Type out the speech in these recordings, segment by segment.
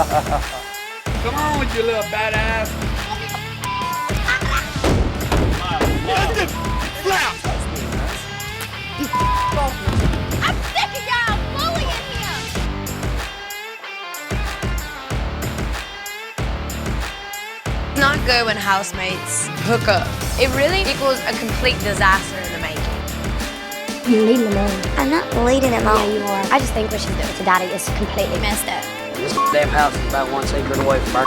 Come on, you little badass. I'm sick of y'all bullying him. Not good when housemates hook up. It really equals a complete disaster in the making. You're leading him on. I'm not leading him on. Yeah, you are. I just think what she's doing to Daddy is completely messed up. This damn house is about 1 secret away from our.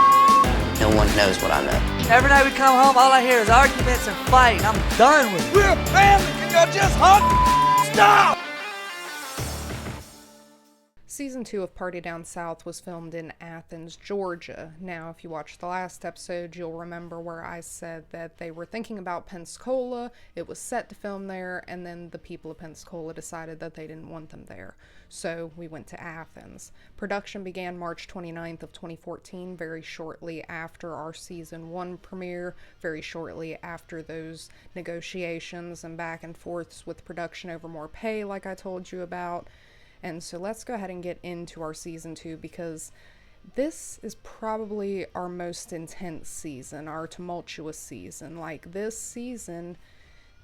No one knows what I know. Every day we come home, all I hear is arguments and fighting. I'm done with it. We're a family. Can y'all just stop? Season 2 of Party Down South was filmed in Athens, Georgia. Now, if you watched the last episode, you'll remember where I said that they were thinking about Pensacola, it was set to film there, and then the people of Pensacola decided that they didn't want them there. So we went to Athens. Production began March 29th of 2014, very shortly after our Season 1 premiere, very shortly after those negotiations and back and forths with production over more pay like I told you about. And so let's go ahead and get into our Season 2 because this is probably our most intense season, our tumultuous season. Like, this season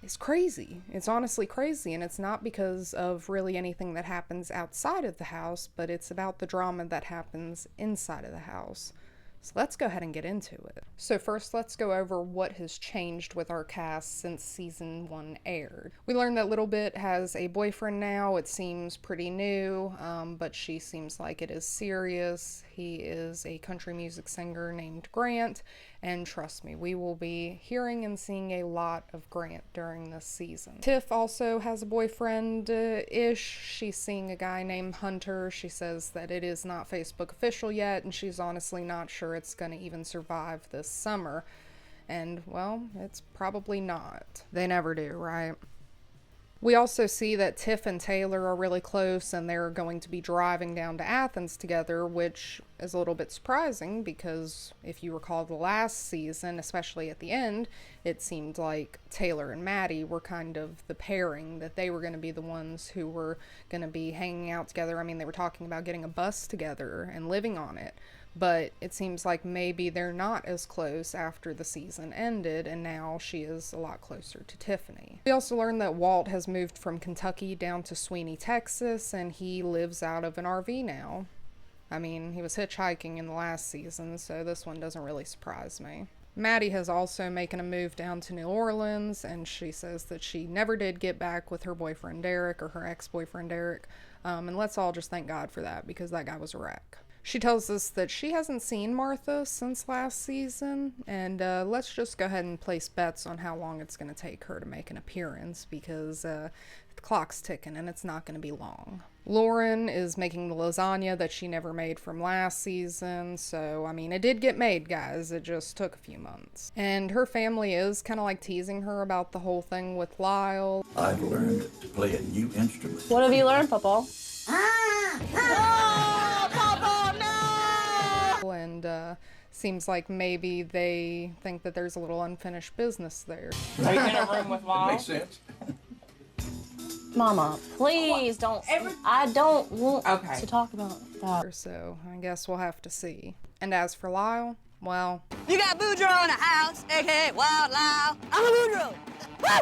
is crazy. It's honestly crazy, and it's not because of really anything that happens outside of the house, but it's about the drama that happens inside of the house. So let's go ahead and get into it. So first, let's go over what has changed with our cast since Season 1 aired. We learned that Little Bit has a boyfriend now. It seems pretty new, but she seems like it is serious. He is a country music singer named Grant, and trust me, we will be hearing and seeing a lot of Grant during this season. Tiff also has a boyfriend-ish. She's seeing a guy named Hunter. She says that it is not Facebook official yet, and she's honestly not sure it's going to even survive this summer. And, well, it's probably not. They never do, right? We also see that Tiff and Taylor are really close and they're going to be driving down to Athens together, which is a little bit surprising because if you recall the last season, especially at the end, it seemed like Taylor and Maddie were kind of the pairing, that they were going to be the ones who were going to be hanging out together. I mean, they were talking about getting a bus together and living on it. But it seems like maybe they're not as close after the season ended, and now she is a lot closer to Tiffany. We also learned that Walt has moved from Kentucky down to Sweeney, Texas, and he lives out of an RV now. I mean, he was hitchhiking in the last season, so this one doesn't really surprise me. Maddie has also making a move down to New Orleans, and she says that she never did get back with her boyfriend Derek, or her ex-boyfriend Derek, and let's all just thank God for that, because that guy was a wreck. She tells us that she hasn't seen Martha since last season, and let's just go ahead and place bets on how long it's going to take her to make an appearance, because the clock's ticking and it's not going to be long. Lauren is making the lasagna that she never made from last season, so, I mean, it did get made, guys. It just took a few months. And her family is kind of like teasing her about the whole thing with Lyle. I've learned to play a new instrument. What have you learned, Papa? And seems like maybe they think that there's a little unfinished business there. Are you in a room with Mom? That makes sense. Mama, please don't. I don't want Okay. to talk about that. So I guess we'll have to see. And as for Lyle, well, You got Boudreaux in the house, aka Wild Lyle. I'm a Boudreaux.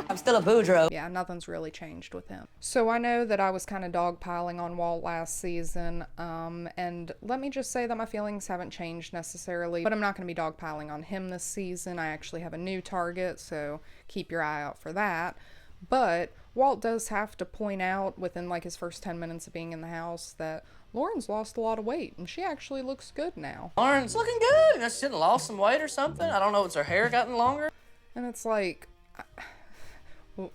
I'm still a Boudreaux. yeah, nothing's really changed with him. So I know that I was kind of dogpiling on Walt last season, and let me just say that my feelings haven't changed necessarily, but I'm not going to be dogpiling on him this season. I actually have a new target, so keep your eye out for that. But Walt does have to point out within like his first 10 minutes of being in the house that Lauren's lost a lot of weight, and she actually looks good now. Lauren's looking good. She lost some weight or something. I don't know. Has her hair gotten longer? And it's like,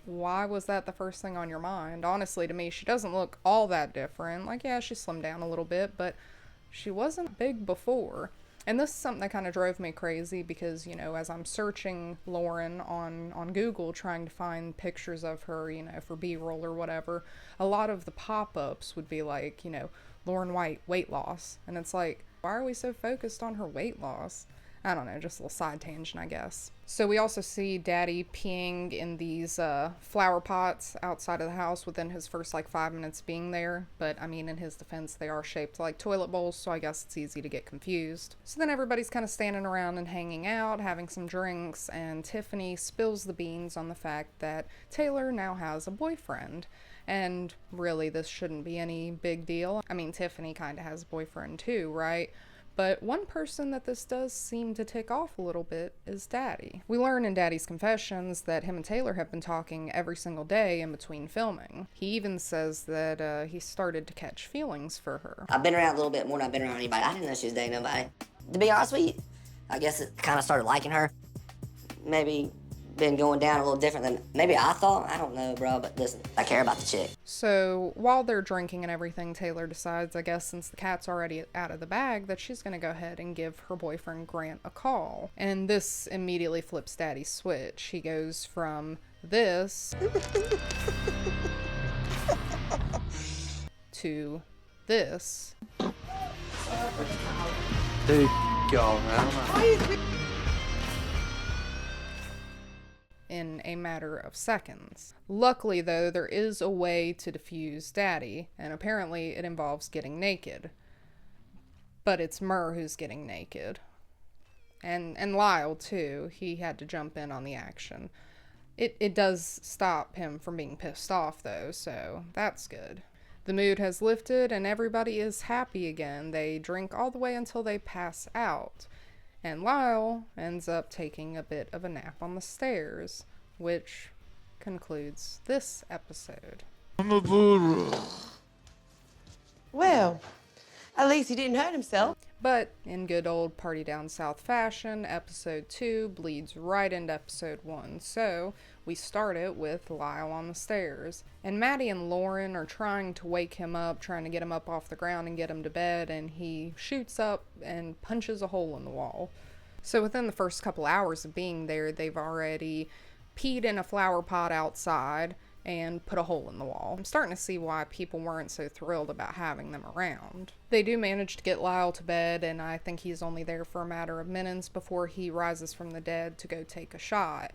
why was that the first thing on your mind? Honestly, to me, she doesn't look all that different. Like, yeah, she slimmed down a little bit, but she wasn't big before. And this is something that kind of drove me crazy because, you know, as I'm searching Lauren on Google trying to find pictures of her, you know, for B-roll or whatever, a lot of the pop-ups would be like, you know, Lauren White, weight loss. And it's like, why are we so focused on her weight loss? I don't know, just a little side tangent, I guess. So we also see Daddy peeing in these flower pots outside of the house within his first like 5 minutes being there. But I mean, in his defense, they are shaped like toilet bowls, so I guess it's easy to get confused. So then everybody's kind of standing around and hanging out, having some drinks, and Tiffany spills the beans on the fact that Taylor now has a boyfriend. And really, this shouldn't be any big deal. I mean, Tiffany kind of has a boyfriend too, right? But one person that this does seem to tick off a little bit is Daddy. We learn in Daddy's confessions that him and Taylor have been talking every single day in between filming. He even says that he started to catch feelings for her. I've been around a little bit more than I've been around anybody. I didn't know she was dating nobody. To be honest with you, I guess it kind of started liking her. Maybe been going down a little different than maybe I thought. I don't know, bro, but listen, I care about the chick. So while they're drinking and everything, Taylor decides, I guess since the cat's already out of the bag, that she's gonna go ahead and give her boyfriend Grant a call. And this immediately flips Daddy's switch. He goes from this to this. Dude, y'all, man. In a matter of seconds. Luckily, though, there is a way to defuse Daddy, and apparently it involves getting naked. But it's Murr who's getting naked. And Lyle, too. He had to jump in on the action. It does stop him from being pissed off, though, so that's good. The mood has lifted, and everybody is happy again. They drink all the way until they pass out. And Lyle ends up taking a bit of a nap on the stairs, which concludes this episode. Well, at least he didn't hurt himself. But in good old Party Down South fashion, episode 2 bleeds right into episode 1. So we start it with Lyle on the stairs. And Maddie and Lauren are trying to wake him up, trying to get him up off the ground and get him to bed, and he shoots up and punches a hole in the wall. So within the first couple hours of being there, they've already peed in a flower pot outside and put a hole in the wall. I'm starting to see why people weren't so thrilled about having them around. They do manage to get Lyle to bed, and I think he's only there for a matter of minutes before he rises from the dead to go take a shot.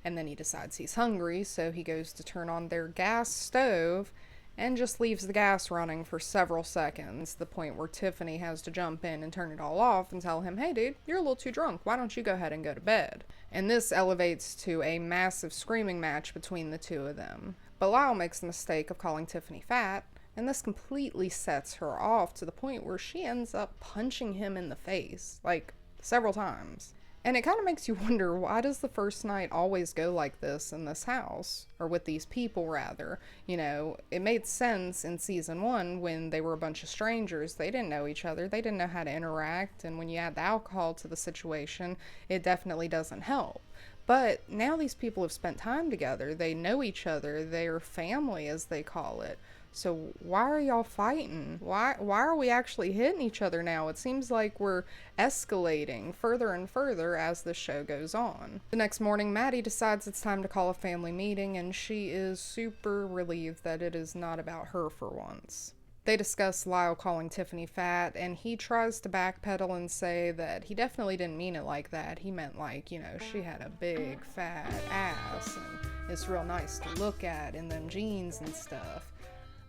And then he decides he's hungry, so he goes to turn on their gas stove and just leaves the gas running for several seconds, the point where Tiffany has to jump in and turn it all off and tell him, hey dude, you're a little too drunk, why don't you go ahead and go to bed? And this elevates to a massive screaming match between the two of them. But Lyle makes the mistake of calling Tiffany fat, and this completely sets her off to the point where she ends up punching him in the face, like, several times. And it kind of makes you wonder, why does the first night always go like this in this house? Or with these people, rather. You know, it made sense in season 1 when they were a bunch of strangers. They didn't know each other. They didn't know how to interact. And when you add the alcohol to the situation, it definitely doesn't help. But now these people have spent time together. They know each other. They're family, as they call it. So why are y'all fighting? Why are we actually hitting each other now? It seems like we're escalating further and further as the show goes on. The next morning, Maddie decides it's time to call a family meeting, and she is super relieved that it is not about her for once. They discuss Lyle calling Tiffany fat, and he tries to backpedal and say that he definitely didn't mean it like that. He meant like, you know, she had a big fat ass, and it's real nice to look at in them jeans and stuff.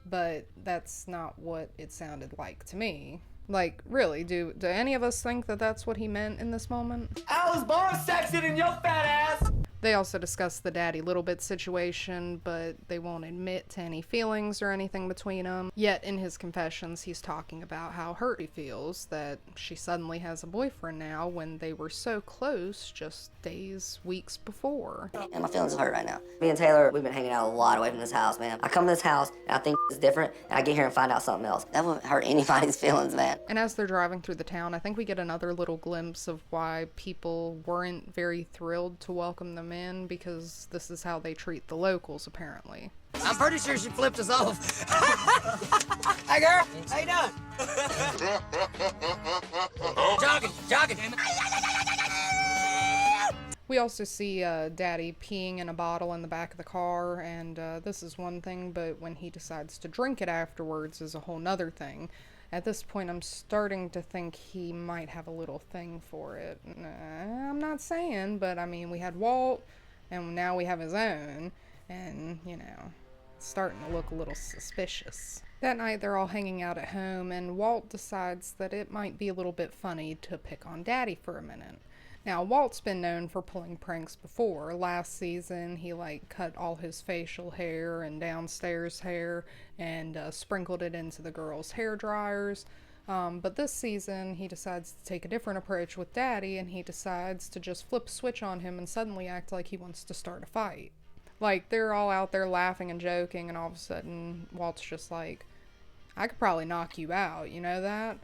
But that's not what it sounded like to me. Like, really, do any of us think that that's what he meant in this moment? I was born sexy in your fat ass! They also discuss the Daddy Little Bit situation, but they won't admit to any feelings or anything between them. Yet in his confessions, he's talking about how hurt he feels that she suddenly has a boyfriend now when they were so close just days, weeks before. And my feelings are hurt right now. Me and Taylor, we've been hanging out a lot away from this house, man. I come to this house, and I think it's different, and I get here and find out something else. That wouldn't hurt anybody's feelings, man. And as they're driving through the town, I think we get another little glimpse of why people weren't very thrilled to welcome them in, because this is how they treat the locals, apparently. I'm pretty sure she flipped us off. Hey girl, how you doing? Jogging. We also see Daddy peeing in a bottle in the back of the car, and this is one thing, but when he decides to drink it afterwards is a whole nother thing. At this point, I'm starting to think he might have a little thing for it. I'm not saying, but I mean, we had Walt, and now we have his own, and, you know, it's starting to look a little suspicious. That night, they're all hanging out at home, and Walt decides that it might be a little bit funny to pick on Daddy for a minute. Now, Walt's been known for pulling pranks before. Last season, he, cut all his facial hair and downstairs hair and sprinkled it into the girls' hair dryers. But this season, he decides to take a different approach with Daddy, and he decides to just flip a switch on him and suddenly act like he wants to start a fight. They're all out there laughing and joking, and all of a sudden, Walt's just like, I could probably knock you out, you know that?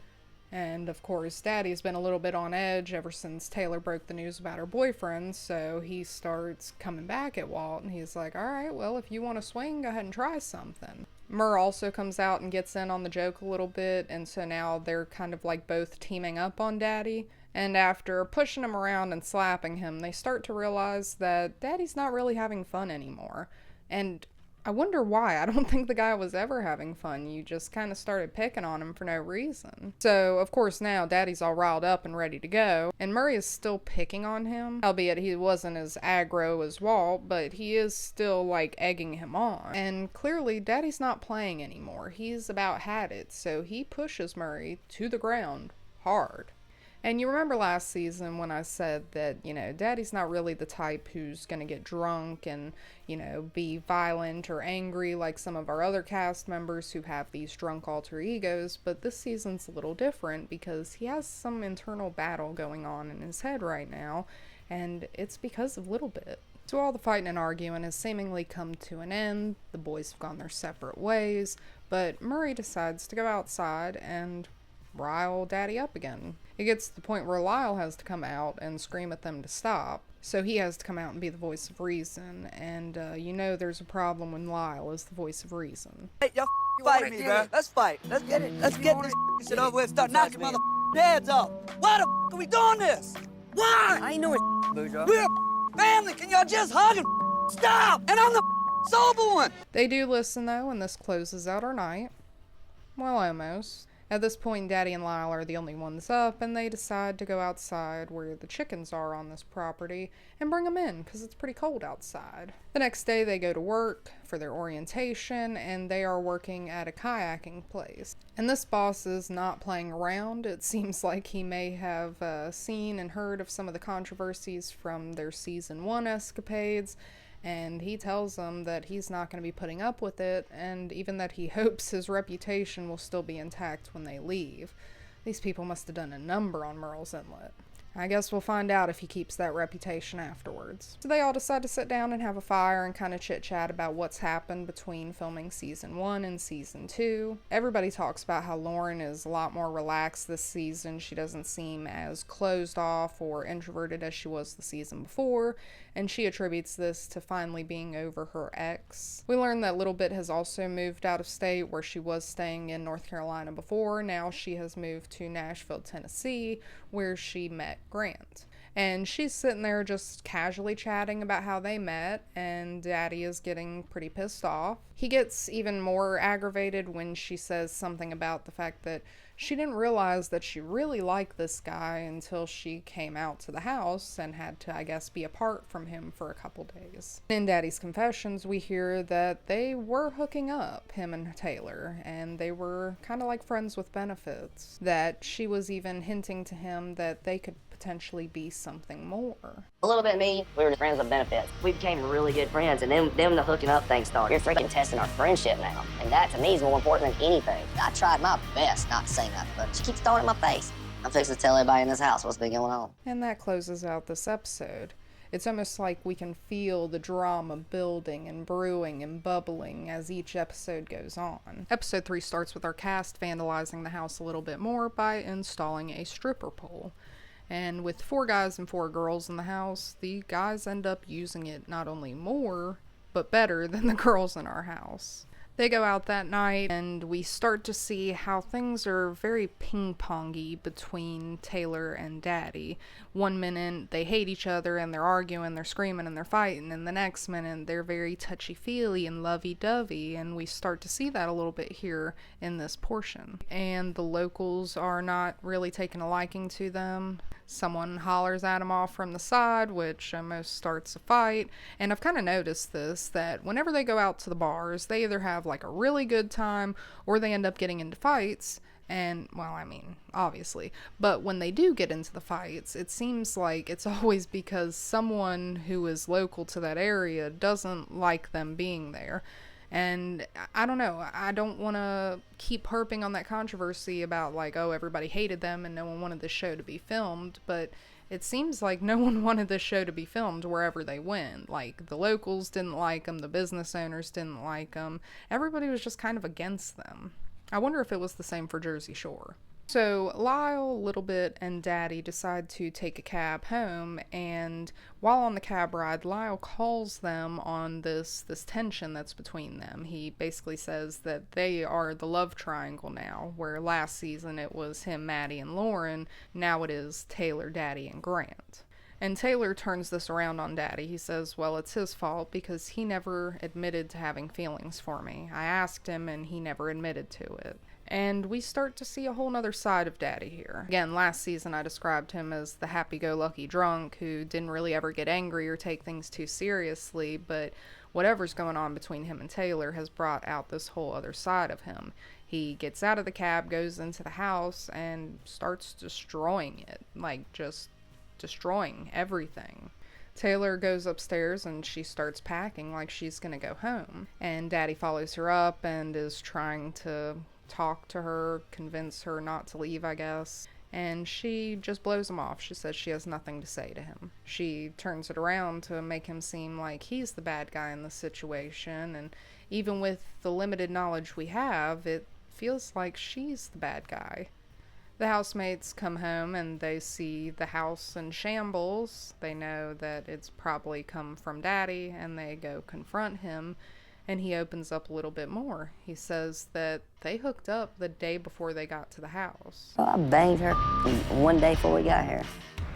And, of course, Daddy's been a little bit on edge ever since Taylor broke the news about her boyfriend, so he starts coming back at Walt, and he's like, alright, well, if you want to swing, go ahead and try something. Murr also comes out and gets in on the joke a little bit, and so now they're kind of both teaming up on Daddy, and after pushing him around and slapping him, they start to realize that Daddy's not really having fun anymore. And I wonder why. I don't think the guy was ever having fun. You just kind of started picking on him for no reason. So, of course, now Daddy's all riled up and ready to go. And Murray is still picking on him. Albeit he wasn't as aggro as Walt, but he is still, egging him on. And clearly, Daddy's not playing anymore. He's about had it. So he pushes Murray to the ground hard. And you remember last season when I said that, Daddy's not really the type who's going to get drunk and, be violent or angry like some of our other cast members who have these drunk alter egos, but this season's a little different because he has some internal battle going on in his head right now, and it's because of Little Bit. So all the fighting and arguing has seemingly come to an end, the boys have gone their separate ways, but Murray decides to go outside and rile Daddy up again. It gets to the point where Lyle has to come out and scream at them to stop. So he has to come out and be the voice of reason. And there's a problem when Lyle is the voice of reason. Hey, y'all fight me, bro. Let's fight. Let's get it. Let's get this shit over with. Start knocking mother heads off. Why the are we doing this? Why? I ain't no Bourgeois. We're a family. Can y'all just hug and stop? And I'm the sober one. They do listen though, and this closes out our night. Well, almost. At this point, Daddy and Lyle are the only ones up, and they decide to go outside where the chickens are on this property and bring them in, because it's pretty cold outside. The next day, they go to work for their orientation, and they are working at a kayaking place. And this boss is not playing around. It seems like he may have seen and heard of some of the controversies from their Season 1 escapades, and he tells them that he's not going to be putting up with it, and even that he hopes his reputation will still be intact when they leave. These people must have done a number on Merle's Inlet. I guess we'll find out if he keeps that reputation afterwards. So they all decide to sit down and have a fire and kind of chit-chat about what's happened between filming Season 1 and Season 2. Everybody talks about how Lauren is a lot more relaxed this season. She doesn't seem as closed off or introverted as she was the season before, and she attributes this to finally being over her ex. We learn that Little Bit has also moved out of state, where she was staying in North Carolina before. Now she has moved to Nashville, Tennessee, where she met Grant. And she's sitting there just casually chatting about how they met, and Daddy is getting pretty pissed off. He gets even more aggravated when she says something about the fact that she didn't realize that she really liked this guy until she came out to the house and had to, I guess, be apart from him for a couple days. In Daddy's confessions, we hear that they were hooking up, him and Taylor, and they were kind of like friends with benefits. That she was even hinting to him that they could potentially be something more. A little bit of me, we were friends with benefits. We became really good friends, and then the hooking up thing started. You're freaking testing our friendship now, and that to me is more important than anything. I tried my best not to say nothing, but she keeps throwing it in my face. I'm fixing to tell everybody in this house what's been going on. And that closes out this episode. It's almost like we can feel the drama building and brewing and bubbling as each episode goes on. Episode 3 starts with our cast vandalizing the house a little bit more by installing a stripper pole. And with 4 guys and 4 girls in the house, the guys end up using it not only more, but better than the girls in our house. They go out that night, and we start to see how things are very ping-pongy between Taylor and Daddy. One minute, they hate each other, and they're arguing, they're screaming, and they're fighting, and the next minute, they're very touchy-feely and lovey-dovey, and we start to see that a little bit here in this portion. And the locals are not really taking a liking to them. Someone hollers at them off from the side, which almost starts a fight. And I've kind of noticed this, that whenever they go out to the bars, they either have like a really good time or they end up getting into fights. And, well, I mean, obviously. But when they do get into the fights, it seems like it's always because someone who is local to that area doesn't like them being there. And I don't know, I don't want to keep harping on that controversy about like, oh, everybody hated them and no one wanted this show to be filmed, but it seems like no one wanted this show to be filmed wherever they went. Like, the locals didn't like them, the business owners didn't like them, everybody was just kind of against them. I wonder if it was the same for Jersey Shore. So Lyle, Little Bit, and Daddy decide to take a cab home, and while on the cab ride, Lyle calls them on this tension that's between them. He basically says that they are the love triangle now, where last season it was him, Maddie, and Lauren. Now it is Taylor, Daddy, and Grant. And Taylor turns this around on Daddy. He says, well, it's his fault because he never admitted to having feelings for me. I asked him and he never admitted to it. And we start to see a whole nother side of Daddy here. Again, last season I described him as the happy-go-lucky drunk who didn't really ever get angry or take things too seriously, but whatever's going on between him and Taylor has brought out this whole other side of him. He gets out of the cab, goes into the house, and starts destroying it. Like, just destroying everything. Taylor goes upstairs and she starts packing like she's gonna go home. And Daddy follows her up and is trying to talk to her, convince her not to leave, I guess. And she just blows him off. She says she has nothing to say to him. She turns it around to make him seem like he's the bad guy in the situation. And even with the limited knowledge we have, it feels like she's the bad guy. The housemates come home and they see the house in shambles. They know that it's probably come from Daddy, and they go confront him, and he opens up a little bit more. He says that they hooked up the day before they got to the house. Well, I banged her one day before we got here.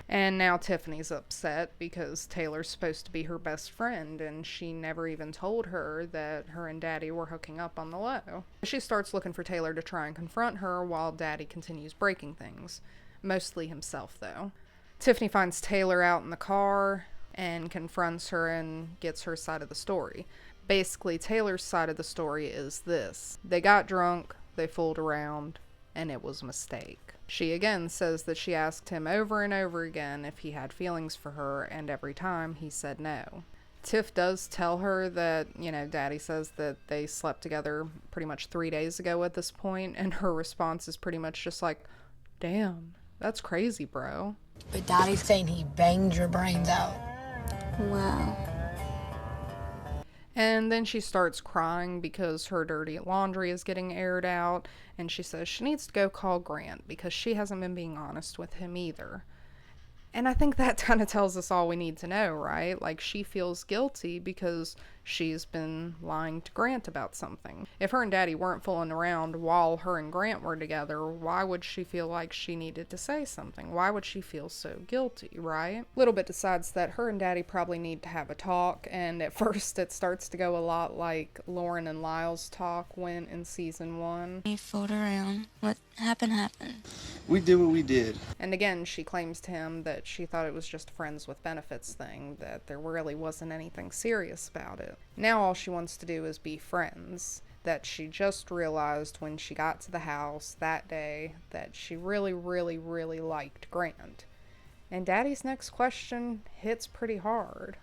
And now Tiffany's upset because Taylor's supposed to be her best friend, and she never even told her that her and Daddy were hooking up on the low. She starts looking for Taylor to try and confront her while Daddy continues breaking things. Mostly himself, though. Tiffany finds Taylor out in the car and confronts her and gets her side of the story. Basically, Taylor's side of the story is this. They got drunk, they fooled around, and it was a mistake. She again says that she asked him over and over again if he had feelings for her, and every time he said no. Tiff does tell her that, Daddy says that they slept together pretty much 3 days ago at this point, and her response is pretty much just like, damn, that's crazy, bro. But Daddy's saying he banged your brains out. Wow. And then she starts crying because her dirty laundry is getting aired out, and she says she needs to go call Grant because she hasn't been being honest with him either. And I think that kind of tells us all we need to know, right? Like, she feels guilty because she's been lying to Grant about something. If her and Daddy weren't fooling around while her and Grant were together, why would she feel like she needed to say something? Why would she feel so guilty, right? Little Bit decides that her and Daddy probably need to have a talk, and at first it starts to go a lot like Lauren and Lyle's talk went in season 1. He fooled around. What happened. We did what we did. And again, she claims to him that she thought it was just a friends with benefits thing, that there really wasn't anything serious about it. Now all she wants to do is be friends, that she just realized when she got to the house that day that she really, really, really liked Grant. And Daddy's next question hits pretty hard.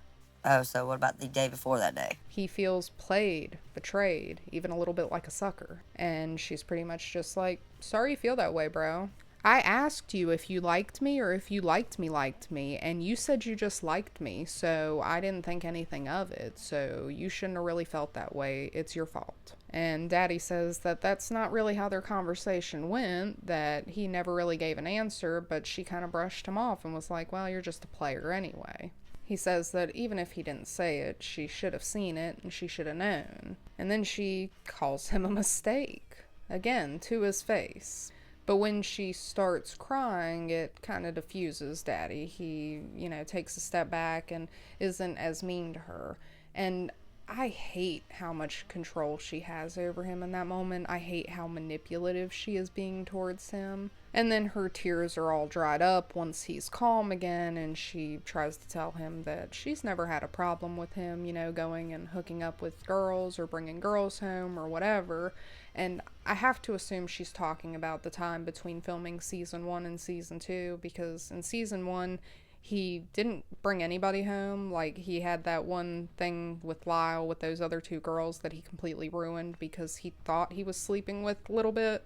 Oh, so what about the day before that day? He feels played, betrayed, even a little bit like a sucker. And she's pretty much just like, sorry you feel that way, bro. I asked you if you liked me or if you liked me, and you said you just liked me, so I didn't think anything of it, so you shouldn't have really felt that way. It's your fault. And Daddy says that that's not really how their conversation went, that he never really gave an answer, but she kind of brushed him off and was like, well, you're just a player anyway. He says that even if he didn't say it, she should have seen it and she should have known. And then she calls him a mistake, again, to his face. But when she starts crying, it kind of diffuses Daddy. He, takes a step back and isn't as mean to her. And I hate how much control she has over him in that moment. I hate how manipulative she is being towards him. And then her tears are all dried up once he's calm again, and she tries to tell him that she's never had a problem with him, going and hooking up with girls or bringing girls home or whatever. And I have to assume she's talking about the time between filming season 1 and season 2, because in season 1, he didn't bring anybody home. Like, he had that one thing with Lyle with those other 2 girls that he completely ruined because he thought he was sleeping with a little bit.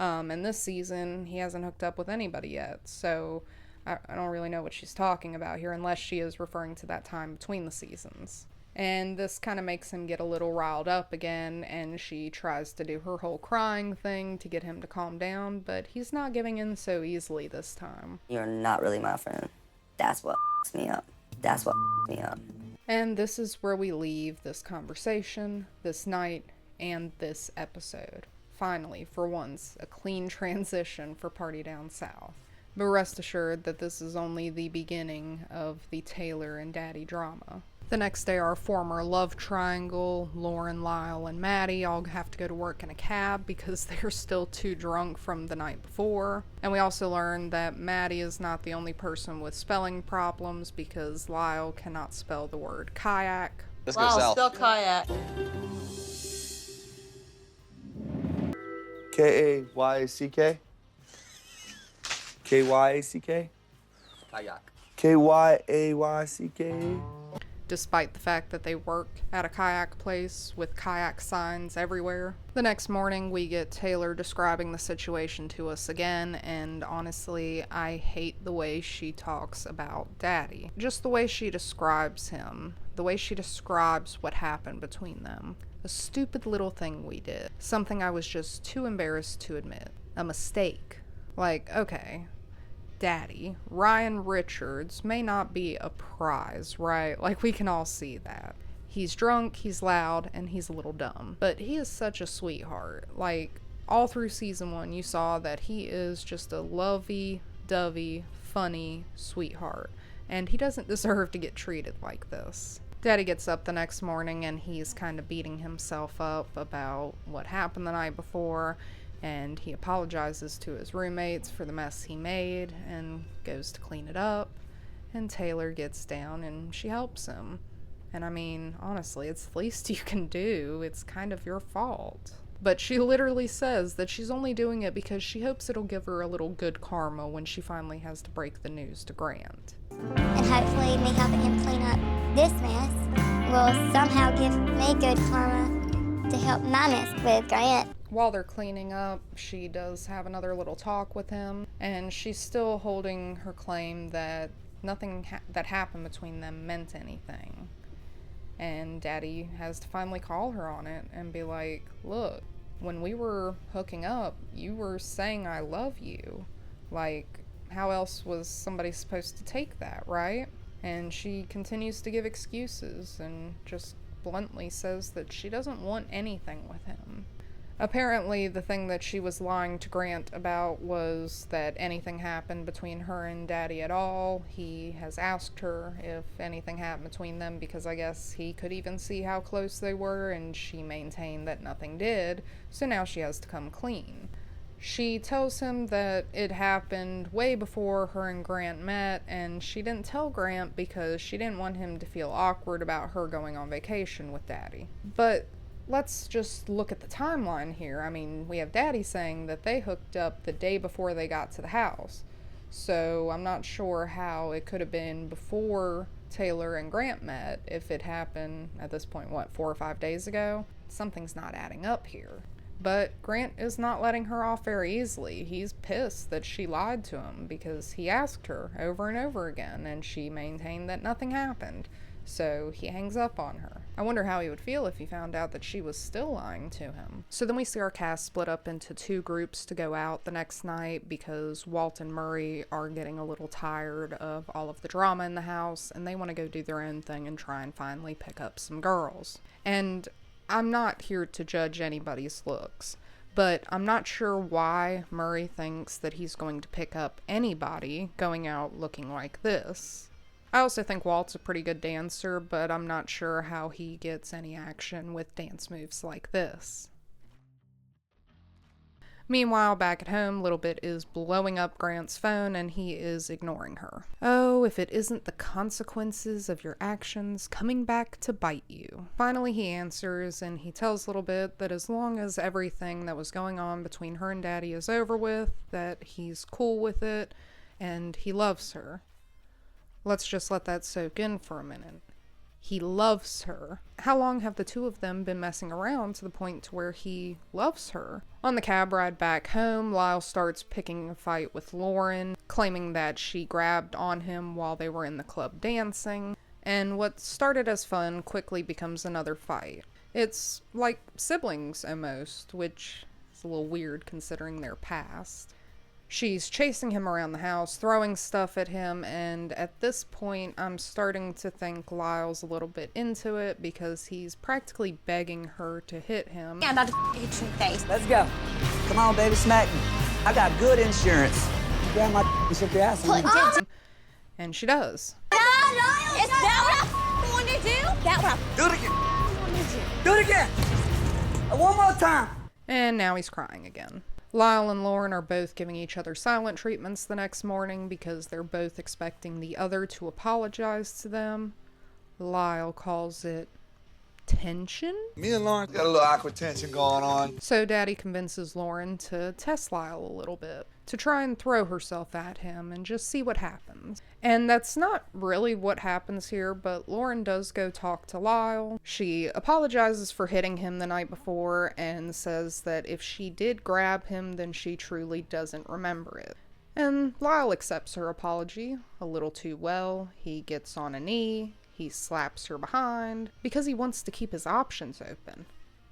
And this season, he hasn't hooked up with anybody yet. So I don't really know what she's talking about here, unless she is referring to that time between the seasons. And this kind of makes him get a little riled up again, and she tries to do her whole crying thing to get him to calm down, but he's not giving in so easily this time. You're not really my friend. That's what f***s me up. That's what f***s me up. And this is where we leave this conversation, this night, and this episode. Finally, for once, a clean transition for Party Down South. But rest assured that this is only the beginning of the Taylor and Daddy drama. The next day, our former love triangle, Lauren, Lyle, and Maddie, all have to go to work in a cab because they're still too drunk from the night before. And we also learn that Maddie is not the only person with spelling problems because Lyle cannot spell the word kayak. Let's go south. Spell kayak. K-A-Y-A-C-K? K-Y-A-C-K? Kayak. K-Y-A-Y-C-K? Despite the fact that they work at a kayak place with kayak signs everywhere. The next morning, we get Taylor describing the situation to us again, and honestly, I hate the way she talks about Daddy. Just the way she describes him, the way she describes what happened between them. A stupid little thing we did. Something I was just too embarrassed to admit. A mistake. Like, okay, Daddy, Ryan Richards, may not be a prize, right? Like, we can all see that. He's drunk, he's loud, and he's a little dumb. But he is such a sweetheart. Like, all through season 1, you saw that he is just a lovey-dovey, funny sweetheart. And he doesn't deserve to get treated like this. Daddy gets up the next morning and he's kind of beating himself up about what happened the night before, and he apologizes to his roommates for the mess he made and goes to clean it up, and Taylor gets down and she helps him. And I mean, honestly, it's the least you can do. It's kind of your fault. But she literally says that she's only doing it because she hopes it'll give her a little good karma when she finally has to break the news to Grant. And hopefully me helping him clean up this mess will somehow give me good karma to help my mess with Grant. While they're cleaning up, she does have another little talk with him, and she's still holding her claim that nothing that happened between them meant anything. And Daddy has to finally call her on it and be like, look, when we were hooking up, you were saying I love you. Like, how else was somebody supposed to take that, right? And she continues to give excuses and just bluntly says that she doesn't want anything with him. Apparently, the thing that she was lying to Grant about was that anything happened between her and Daddy at all. He has asked her if anything happened between them because I guess he could even see how close they were, and she maintained that nothing did, so now she has to come clean. She tells him that it happened way before her and Grant met, and she didn't tell Grant because she didn't want him to feel awkward about her going on vacation with Daddy. But let's just look at the timeline here. I mean, we have Daddy saying that they hooked up the day before they got to the house. So I'm not sure how it could have been before Taylor and Grant met if it happened at this point, 4 or 5 days ago? Something's not adding up here. But Grant is not letting her off very easily. He's pissed that she lied to him because he asked her over and over again and she maintained that nothing happened. So he hangs up on her. I wonder how he would feel if he found out that she was still lying to him. So then we see our cast split up into two groups to go out the next night because Walt and Murray are getting a little tired of all of the drama in the house and they want to go do their own thing and try and finally pick up some girls. And I'm not here to judge anybody's looks, but I'm not sure why Murray thinks that he's going to pick up anybody going out looking like this. I also think Walt's a pretty good dancer, but I'm not sure how he gets any action with dance moves like this. Meanwhile, back at home, Littlebit is blowing up Grant's phone and he is ignoring her. Oh, if it isn't the consequences of your actions coming back to bite you. Finally, he answers and he tells Littlebit that as long as everything that was going on between her and Daddy is over with, that he's cool with it and he loves her. Let's just let that soak in for a minute. He loves her. How long have the two of them been messing around to the point to where he loves her? On the cab ride back home, Lyle starts picking a fight with Lauren, claiming that she grabbed on him while they were in the club dancing, and what started as fun quickly becomes another fight. It's like siblings almost, which is a little weird considering their past. She's chasing him around the house, throwing stuff at him, and at this point, I'm starting to think Lyle's a little bit into it because he's practically begging her to hit him. Yeah, I'm about to hit you in the face. Let's go. Come on, baby, smack me. I got good insurance. You grab my and shake your ass on me. And she does. Is that what I want to do? That what I Do it again. want to do? Do it again. One more time. And now he's crying again. Lyle and Lauren are both giving each other silent treatments the next morning because they're both expecting the other to apologize to them. Lyle calls it tension. Me and Lauren got a little awkward tension going on. So Daddy convinces Lauren to test Lyle a little bit, to try and throw herself at him and just see what happens. And that's not really what happens here, but Lauren does go talk to Lyle. She apologizes for hitting him the night before and says that if she did grab him, then she truly doesn't remember it. And Lyle accepts her apology a little too well. He gets on a knee. He slaps her behind because he wants to keep his options open.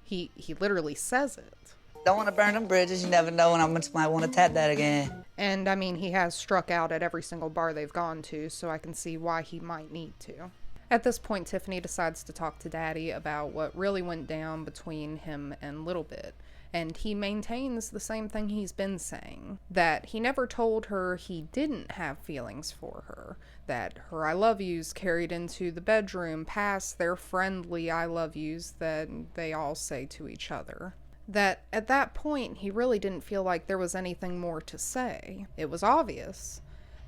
He literally says it. Don't want to burn them bridges. You never know when I might want to tap that again. And I mean, he has struck out at every single bar they've gone to, so I can see why he might need to. At this point, Tiffany decides to talk to Daddy about what really went down between him and Littlebit. And he maintains the same thing he's been saying, that he never told her he didn't have feelings for her, that her I love yous carried into the bedroom past their friendly I love yous that they all say to each other. That at that point, he really didn't feel like there was anything more to say. It was obvious.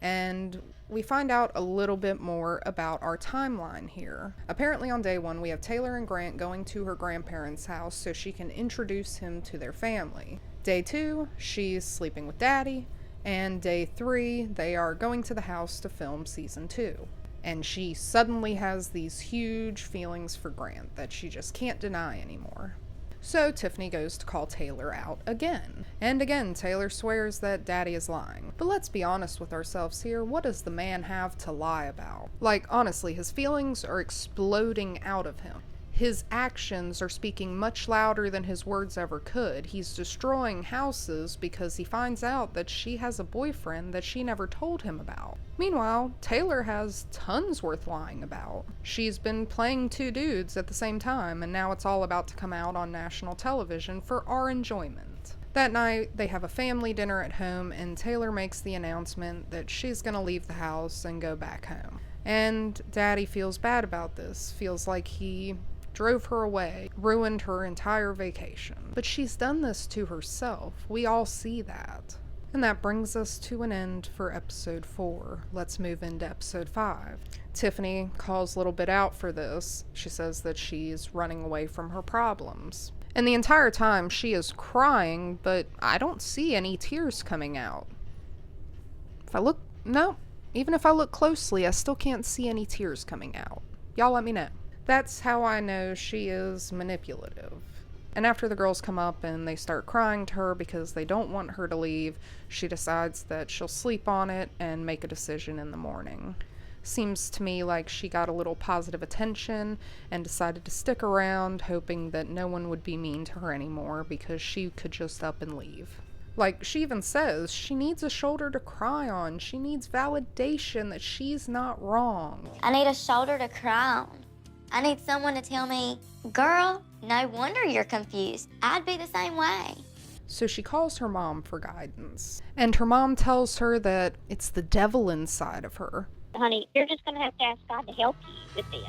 And we find out a little bit more about our timeline here. Apparently on day 1, we have Taylor and Grant going to her grandparents' house so she can introduce him to their family. Day 2, she's sleeping with Daddy. And day 3, they are going to the house to film season 2. And she suddenly has these huge feelings for Grant that she just can't deny anymore. So Tiffany goes to call Taylor out again. And again, Taylor swears that Daddy is lying. But let's be honest with ourselves here, what does the man have to lie about? Like, honestly, his feelings are exploding out of him. His actions are speaking much louder than his words ever could. He's destroying houses because he finds out that she has a boyfriend that she never told him about. Meanwhile, Taylor has tons worth lying about. She's been playing two dudes at the same time, and now it's all about to come out on national television for our enjoyment. That night, they have a family dinner at home, and Taylor makes the announcement that she's gonna leave the house and go back home. And Daddy feels bad about this, feels like he drove her away, ruined her entire vacation. But she's done this to herself. We all see that. And that brings us to an end for episode 4. Let's move into episode 5. Tiffany calls Littlebit out for this. She says that she's running away from her problems. And the entire time she is crying, but I don't see any tears coming out. Even if I look closely, I still can't see any tears coming out. Y'all let me know. That's how I know she is manipulative. And after the girls come up and they start crying to her because they don't want her to leave, she decides that she'll sleep on it and make a decision in the morning. Seems to me like she got a little positive attention and decided to stick around, hoping that no one would be mean to her anymore because she could just up and leave. Like, she even says she needs a shoulder to cry on. She needs validation that she's not wrong. I need a shoulder to cry on. I need someone to tell me, girl, no wonder you're confused. I'd be the same way. So she calls her mom for guidance. And her mom tells her that it's the devil inside of her. Honey, you're just going to have to ask God to help you with this.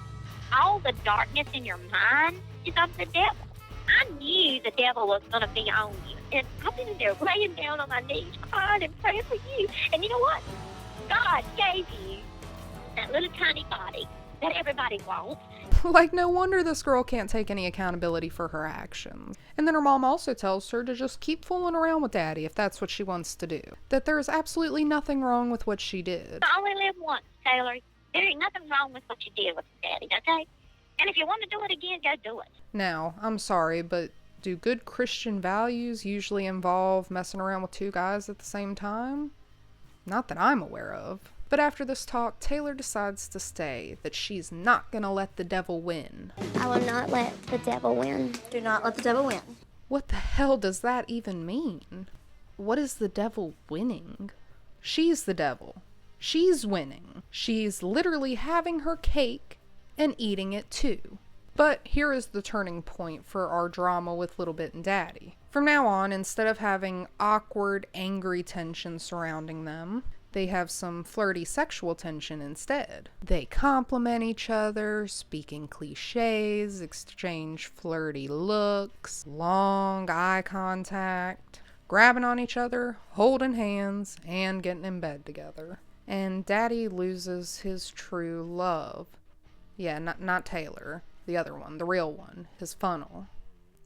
All the darkness in your mind is of the devil. I knew the devil was going to be on you. And I've been there laying down on my knees, crying and praying for you. And you know what? God gave you that little tiny body that everybody wants. Like, no wonder this girl can't take any accountability for her actions. And then her mom also tells her to just keep fooling around with Daddy if that's what she wants to do. That there is absolutely nothing wrong with what she did. I only live once, Taylor. There ain't nothing wrong with what you did with Daddy, okay? And if you want to do it again, go do it. Now, I'm sorry, but do good Christian values usually involve messing around with two guys at the same time? Not that I'm aware of. But after this talk, Taylor decides to stay, that she's not gonna let the devil win. I will not let the devil win. Do not let the devil win. What the hell does that even mean? What is the devil winning? She's the devil. She's winning. She's literally having her cake and eating it too. But here is the turning point for our drama with Little Bit and Daddy. From now on, instead of having awkward, angry tension surrounding them, they have some flirty sexual tension instead. They compliment each other, speak in cliches, exchange flirty looks, long eye contact, grabbing on each other, holding hands, and getting in bed together. And Daddy loses his true love. Yeah, not Taylor. The other one, the real one, his funnel.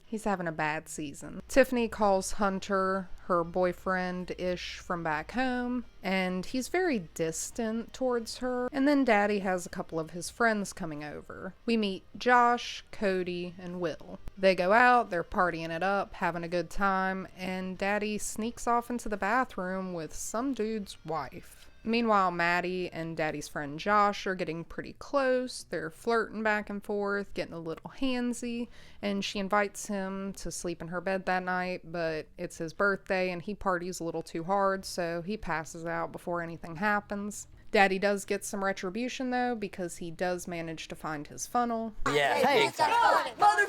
He's having a bad season. Tiffany calls Hunter her boyfriend-ish from back home, and he's very distant towards her. And then Daddy has a couple of his friends coming over. We meet Josh, Cody, and Will. They go out, they're partying it up, having a good time, and Daddy sneaks off into the bathroom with some dude's wife. Meanwhile, Maddie and Daddy's friend Josh are getting pretty close. They're flirting back and forth, getting a little handsy, and she invites him to sleep in her bed that night, but it's his birthday and he parties a little too hard, so he passes out before anything happens. Daddy does get some retribution though, because he does manage to find his funnel. Yeah, hey, mother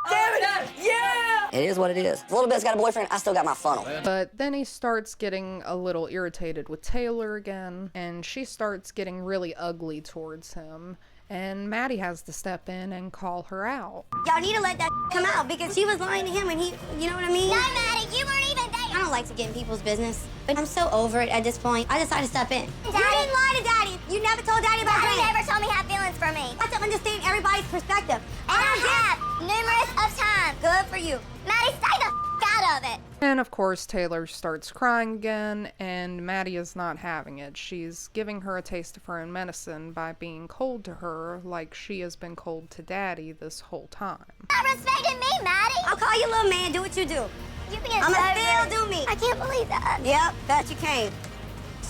damn it! Yeah! It is what it is. Little Bit's got a boyfriend, I still got my funnel. But then he starts getting a little irritated with Taylor again, and she starts getting really ugly towards him, and Maddie has to step in and call her out. Y'all need to let that come out because she was lying to him and he, you know what I mean? No, Maddie, you weren't even dating. I don't like to get in people's business, but I'm so over it at this point. I decided to step in. Daddy, you didn't lie to Daddy. You never told Daddy about Daddy never told me he had feelings for me. I have to understand everybody's perspective. And I have numerous of times. Good for you. Maddie, stay the out of it. And of course, Taylor starts crying again, and Maddie is not having it. She's giving her a taste of her own medicine by being cold to her like she has been cold to Daddy this whole time. Not respecting me, Maddie. I'll call you little man. Do what you do. You being I'ma still do me. I can't believe that. Yep, bet you can.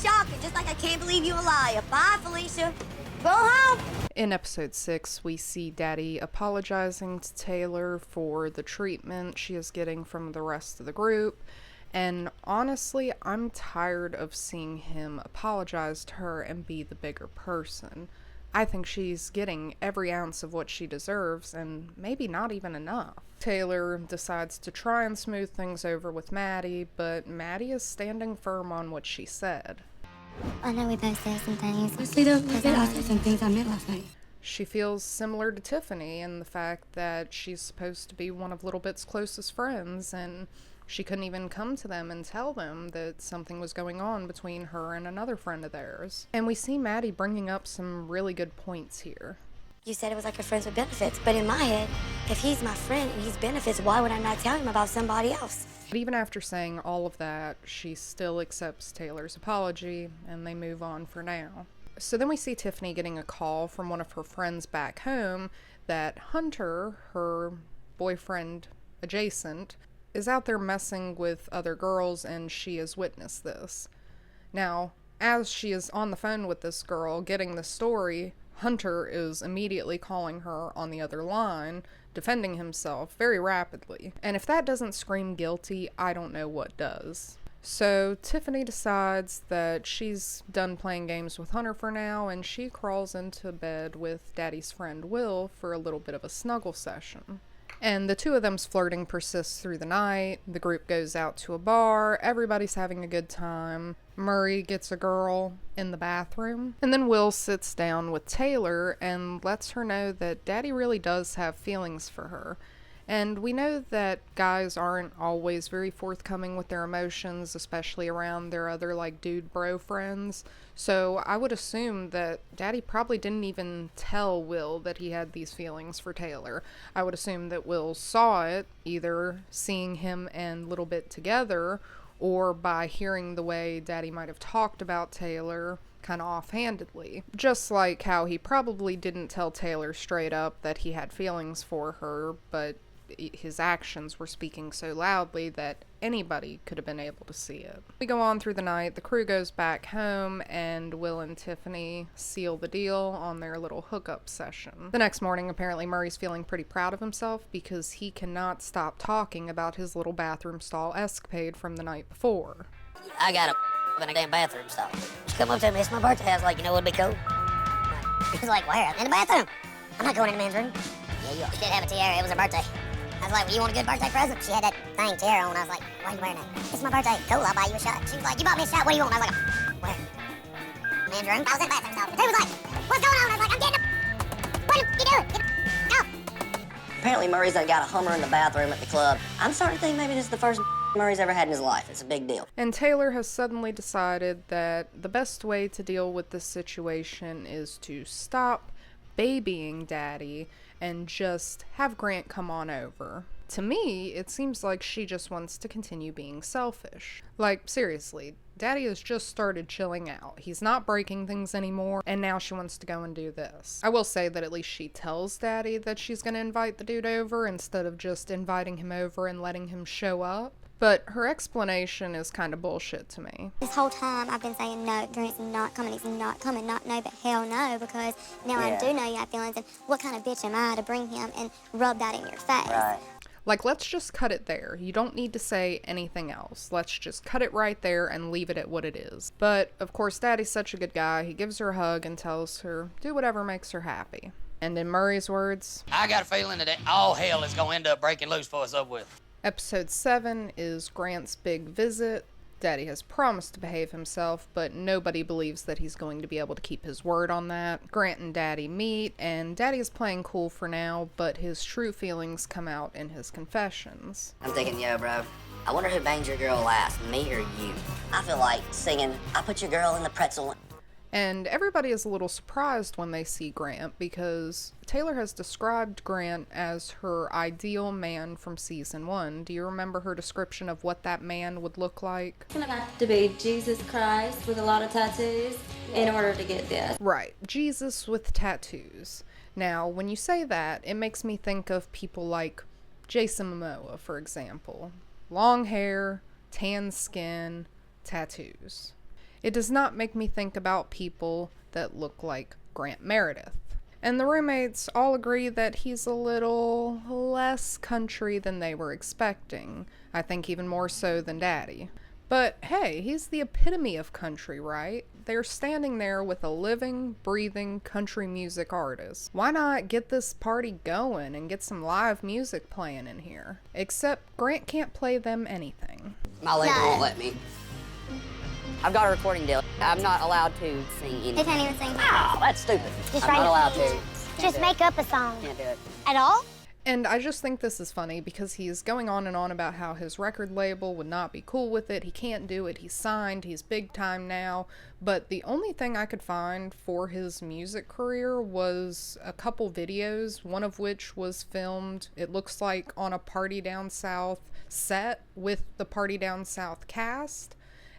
Shocking, just like I can't believe you a liar. Bye, Felicia. Go home. In episode 6, we see Daddy apologizing to Taylor for the treatment she is getting from the rest of the group. And honestly, I'm tired of seeing him apologize to her and be the bigger person. I think she's getting every ounce of what she deserves, and maybe not even enough. Taylor decides to try and smooth things over with Maddie, but Maddie is standing firm on what she said. I know we both said some things. Honestly, though, I said some things I meant last night. She feels similar to Tiffany in the fact that she's supposed to be one of Little Bit's closest friends, and she couldn't even come to them and tell them that something was going on between her and another friend of theirs. And we see Maddie bringing up some really good points here. You said it was like a friends with benefits, but in my head, if he's my friend and he's benefits, why would I not tell him about somebody else? But even after saying all of that, she still accepts Taylor's apology, and they move on for now. So then we see Tiffany getting a call from one of her friends back home that Hunter, her boyfriend adjacent, is out there messing with other girls, and she has witnessed this. Now, As she is on the phone with this girl getting the story, Hunter is immediately calling her on the other line, defending himself very rapidly. And if that doesn't scream guilty, I don't know what does. So Tiffany decides that she's done playing games with Hunter for now, and she crawls into bed with Daddy's friend Will for a little bit of a snuggle session. And the two of them's flirting persists through the night. The group goes out to a bar. Everybody's having a good time. Murray gets a girl in the bathroom. And then Will sits down with Taylor and lets her know that Daddy really does have feelings for her. And we know that guys aren't always very forthcoming with their emotions, especially around their other, like, dude bro friends. So I would assume that Daddy probably didn't even tell Will that he had these feelings for Taylor. I would assume that Will saw it, either seeing him and Little Bit together, or by hearing the way Daddy might have talked about Taylor kind of offhandedly. Just like how he probably didn't tell Taylor straight up that he had feelings for her, but his actions were speaking so loudly that anybody could have been able to see it. We go on through the night, the crew goes back home, and Will and Tiffany seal the deal on their little hookup session. The next morning, apparently Murray's feeling pretty proud of himself because he cannot stop talking about his little bathroom stall escapade from the night before. I got in a damn bathroom stall. She come up to me, it's my birthday. I was like, you know what'd be cool? She was like, where? In the bathroom. I'm not going in the men's room. Yeah, you did have a tiara. It was her birthday. I was like, well, you want a good birthday present? She had that thing tiara on. I was like, why are you wearing that? It's my birthday. Cool, I'll buy you a shot. She was like, you bought me a shot. What do you want? I was like, where? Men's room. I was in the bathroom stall. He was like, what's going on? I was like, I'm getting what you doing? Go. Apparently Murray's got a Hummer in the bathroom at the club. I'm starting to think maybe this is the first Murray's ever had in his life. It's a big deal. And Taylor has suddenly decided that the best way to deal with this situation is to stop babying Daddy and just have Grant come on over. To me, it seems like she just wants to continue being selfish. Like, seriously, Daddy has just started chilling out. He's not breaking things anymore, and now she wants to go and do this. I will say that at least she tells Daddy that she's going to invite the dude over instead of just inviting him over and letting him show up. But her explanation is kind of bullshit to me. This whole time I've been saying no, Grant's not coming, he's not coming, not no, but hell no, because now I do know you have feelings, and what kind of bitch am I to bring him and rub that in your face? Right. Like, let's just cut it there. You don't need to say anything else. Let's just cut it right there and leave it at what it is. But, of course, Daddy's such a good guy. He gives her a hug and tells her, do whatever makes her happy. And in Murray's words, I got a feeling that all hell is going to end up breaking loose for us up with. Episode 7 is Grant's big visit. Daddy has promised to behave himself, but nobody believes that he's going to be able to keep his word on that. Grant and Daddy meet, and Daddy is playing cool for now, but his true feelings come out in his confessions. I'm thinking, yo, bro, I wonder who banged your girl last, me or you? I feel like singing, I put your girl in the pretzel. And everybody is a little surprised when they see Grant because Taylor has described Grant as her ideal man from season 1. Do you remember her description of what that man would look like? It's gonna have to be Jesus Christ with a lot of tattoos in order to get this. Right, Jesus with tattoos. Now, when you say that, it makes me think of people like Jason Momoa, for example. Long hair, tan skin, tattoos. It does not make me think about people that look like Grant Meredith. And the roommates all agree that he's a little less country than they were expecting. I think even more so than Daddy. But hey, he's the epitome of country, right? They're standing there with a living, breathing country music artist. Why not get this party going and get some live music playing in here? Except Grant can't play them anything. My label won't let me. I've got a recording deal. I'm not allowed to sing anything. They can't even sing. Oh, that's stupid. Just I'm not allowed to. Just make up a song. Can't do it. At all? And I just think this is funny because he's going on and on about how his record label would not be cool with it. He can't do it. He's signed. He's big time now. But the only thing I could find for his music career was a couple videos, one of which was filmed, it looks like, on a Party Down South set with the Party Down South cast.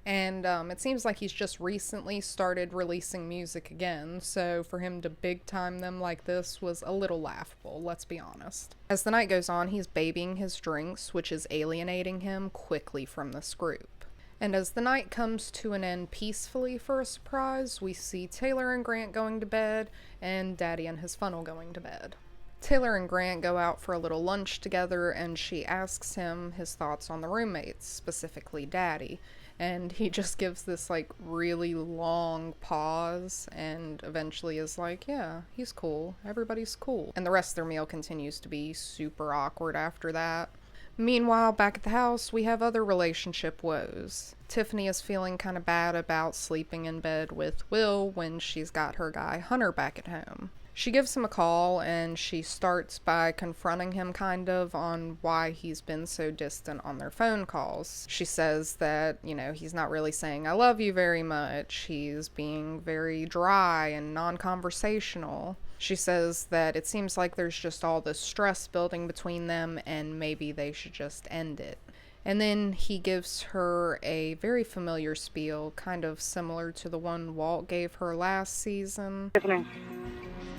And it seems like he's just recently started releasing music again, so for him to big time them like this was a little laughable, let's be honest. As the night goes on, he's babying his drinks, which is alienating him quickly from this group. And as the night comes to an end peacefully for a surprise, we see Taylor and Grant going to bed, and Daddy and his funnel going to bed. Taylor and Grant go out for a little lunch together, and she asks him his thoughts on the roommates, specifically Daddy. And he just gives this, like, really long pause, and eventually is like, yeah, he's cool. Everybody's cool. And the rest of their meal continues to be super awkward after that. Meanwhile, back at the house, we have other relationship woes. Tiffany is feeling kind of bad about sleeping in bed with Will when she's got her guy Hunter back at home. She gives him a call, and she starts by confronting him kind of on why he's been so distant on their phone calls. She says that, he's not really saying I love you very much. He's being very dry and non-conversational. She says that it seems like there's just all this stress building between them, and maybe they should just end it. And then he gives her a very familiar spiel, kind of similar to the one Walt gave her last season. Tiffany,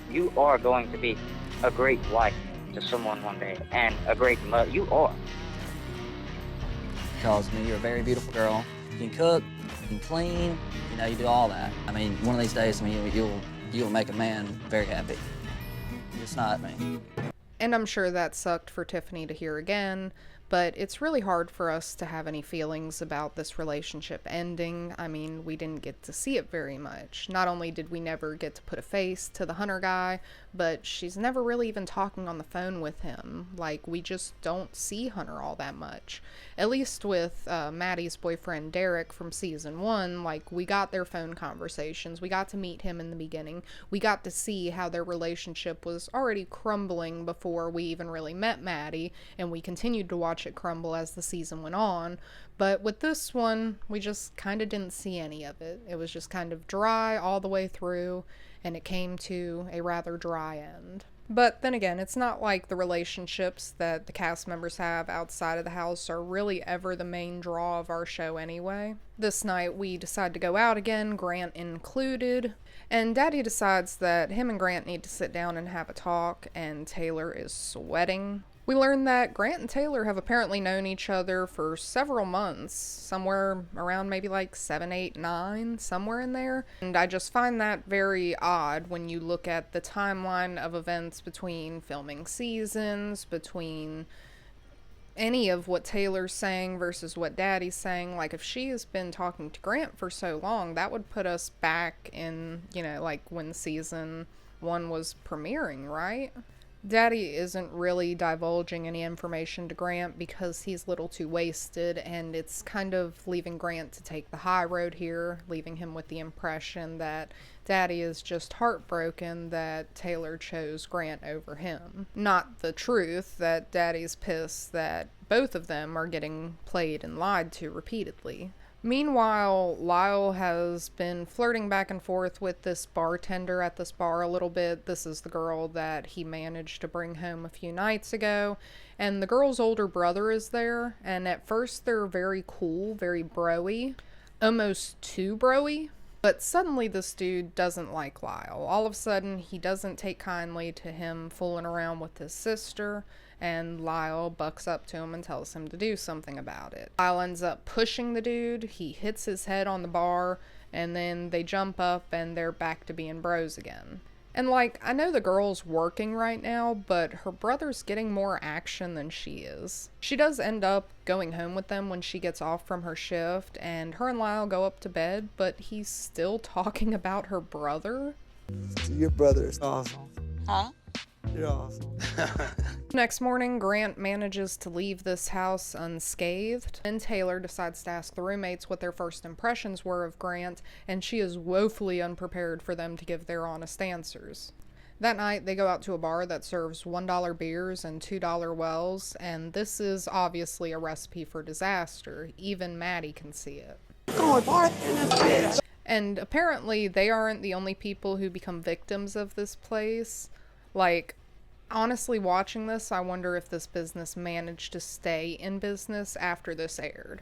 you are going to be a great wife to someone one day, and a great mother. You are. Because, you're a very beautiful girl. You can cook, you can clean, you do all that. One of these days, you'll make a man very happy. It's not me. And I'm sure that sucked for Tiffany to hear again, but it's really hard for us to have any feelings about this relationship ending. We didn't get to see it very much. Not only did we never get to put a face to the Hunter guy, but she's never really even talking on the phone with him. We just don't see Hunter all that much. At least with Maddie's boyfriend Derek from season 1, we got their phone conversations. We got to meet him in the beginning. We got to see how their relationship was already crumbling before we even really met Maddie, and we continued to watch it crumble as the season went on. But with this one, we just kind of didn't see any of it. It was just kind of dry all the way through, and it came to a rather dry end. But then again, it's not like the relationships that the cast members have outside of the house are really ever the main draw of our show anyway. This night we decide to go out again, Grant included, and Daddy decides that him and Grant need to sit down and have a talk, and Taylor is sweating. We learn that Grant and Taylor have apparently known each other for several months, somewhere around maybe 7, 8, 9, somewhere in there. And I just find that very odd when you look at the timeline of events between filming seasons, between any of what Taylor's saying versus what Daddy's saying. If she has been talking to Grant for so long, that would put us back in, when season 1 was premiering, right? Daddy isn't really divulging any information to Grant because he's a little too wasted, and it's kind of leaving Grant to take the high road here, leaving him with the impression that Daddy is just heartbroken that Taylor chose Grant over him. Not the truth that Daddy's pissed that both of them are getting played and lied to repeatedly. Meanwhile, Lyle has been flirting back and forth with this bartender at this bar a little bit. This is the girl that he managed to bring home a few nights ago. And the girl's older brother is there. And at first they're very cool, very bro-y. Almost too bro-y. But suddenly this dude doesn't like Lyle. All of a sudden, he doesn't take kindly to him fooling around with his sister, and Lyle bucks up to him and tells him to do something about it. Lyle ends up pushing the dude, he hits his head on the bar, and then they jump up and they're back to being bros again. And I know the girl's working right now, but her brother's getting more action than she is. She does end up going home with them when she gets off from her shift, and her and Lyle go up to bed, but he's still talking about her brother. Your brother is awesome. Huh? You're awesome. Next morning, Grant manages to leave this house unscathed, and Taylor decides to ask the roommates what their first impressions were of Grant, and she is woefully unprepared for them to give their honest answers. That night, they go out to a bar that serves $1 beers and $2 wells, and this is obviously a recipe for disaster. Even Maddie can see it. And apparently, they aren't the only people who become victims of this place. Honestly, watching this, I wonder if this business managed to stay in business after this aired.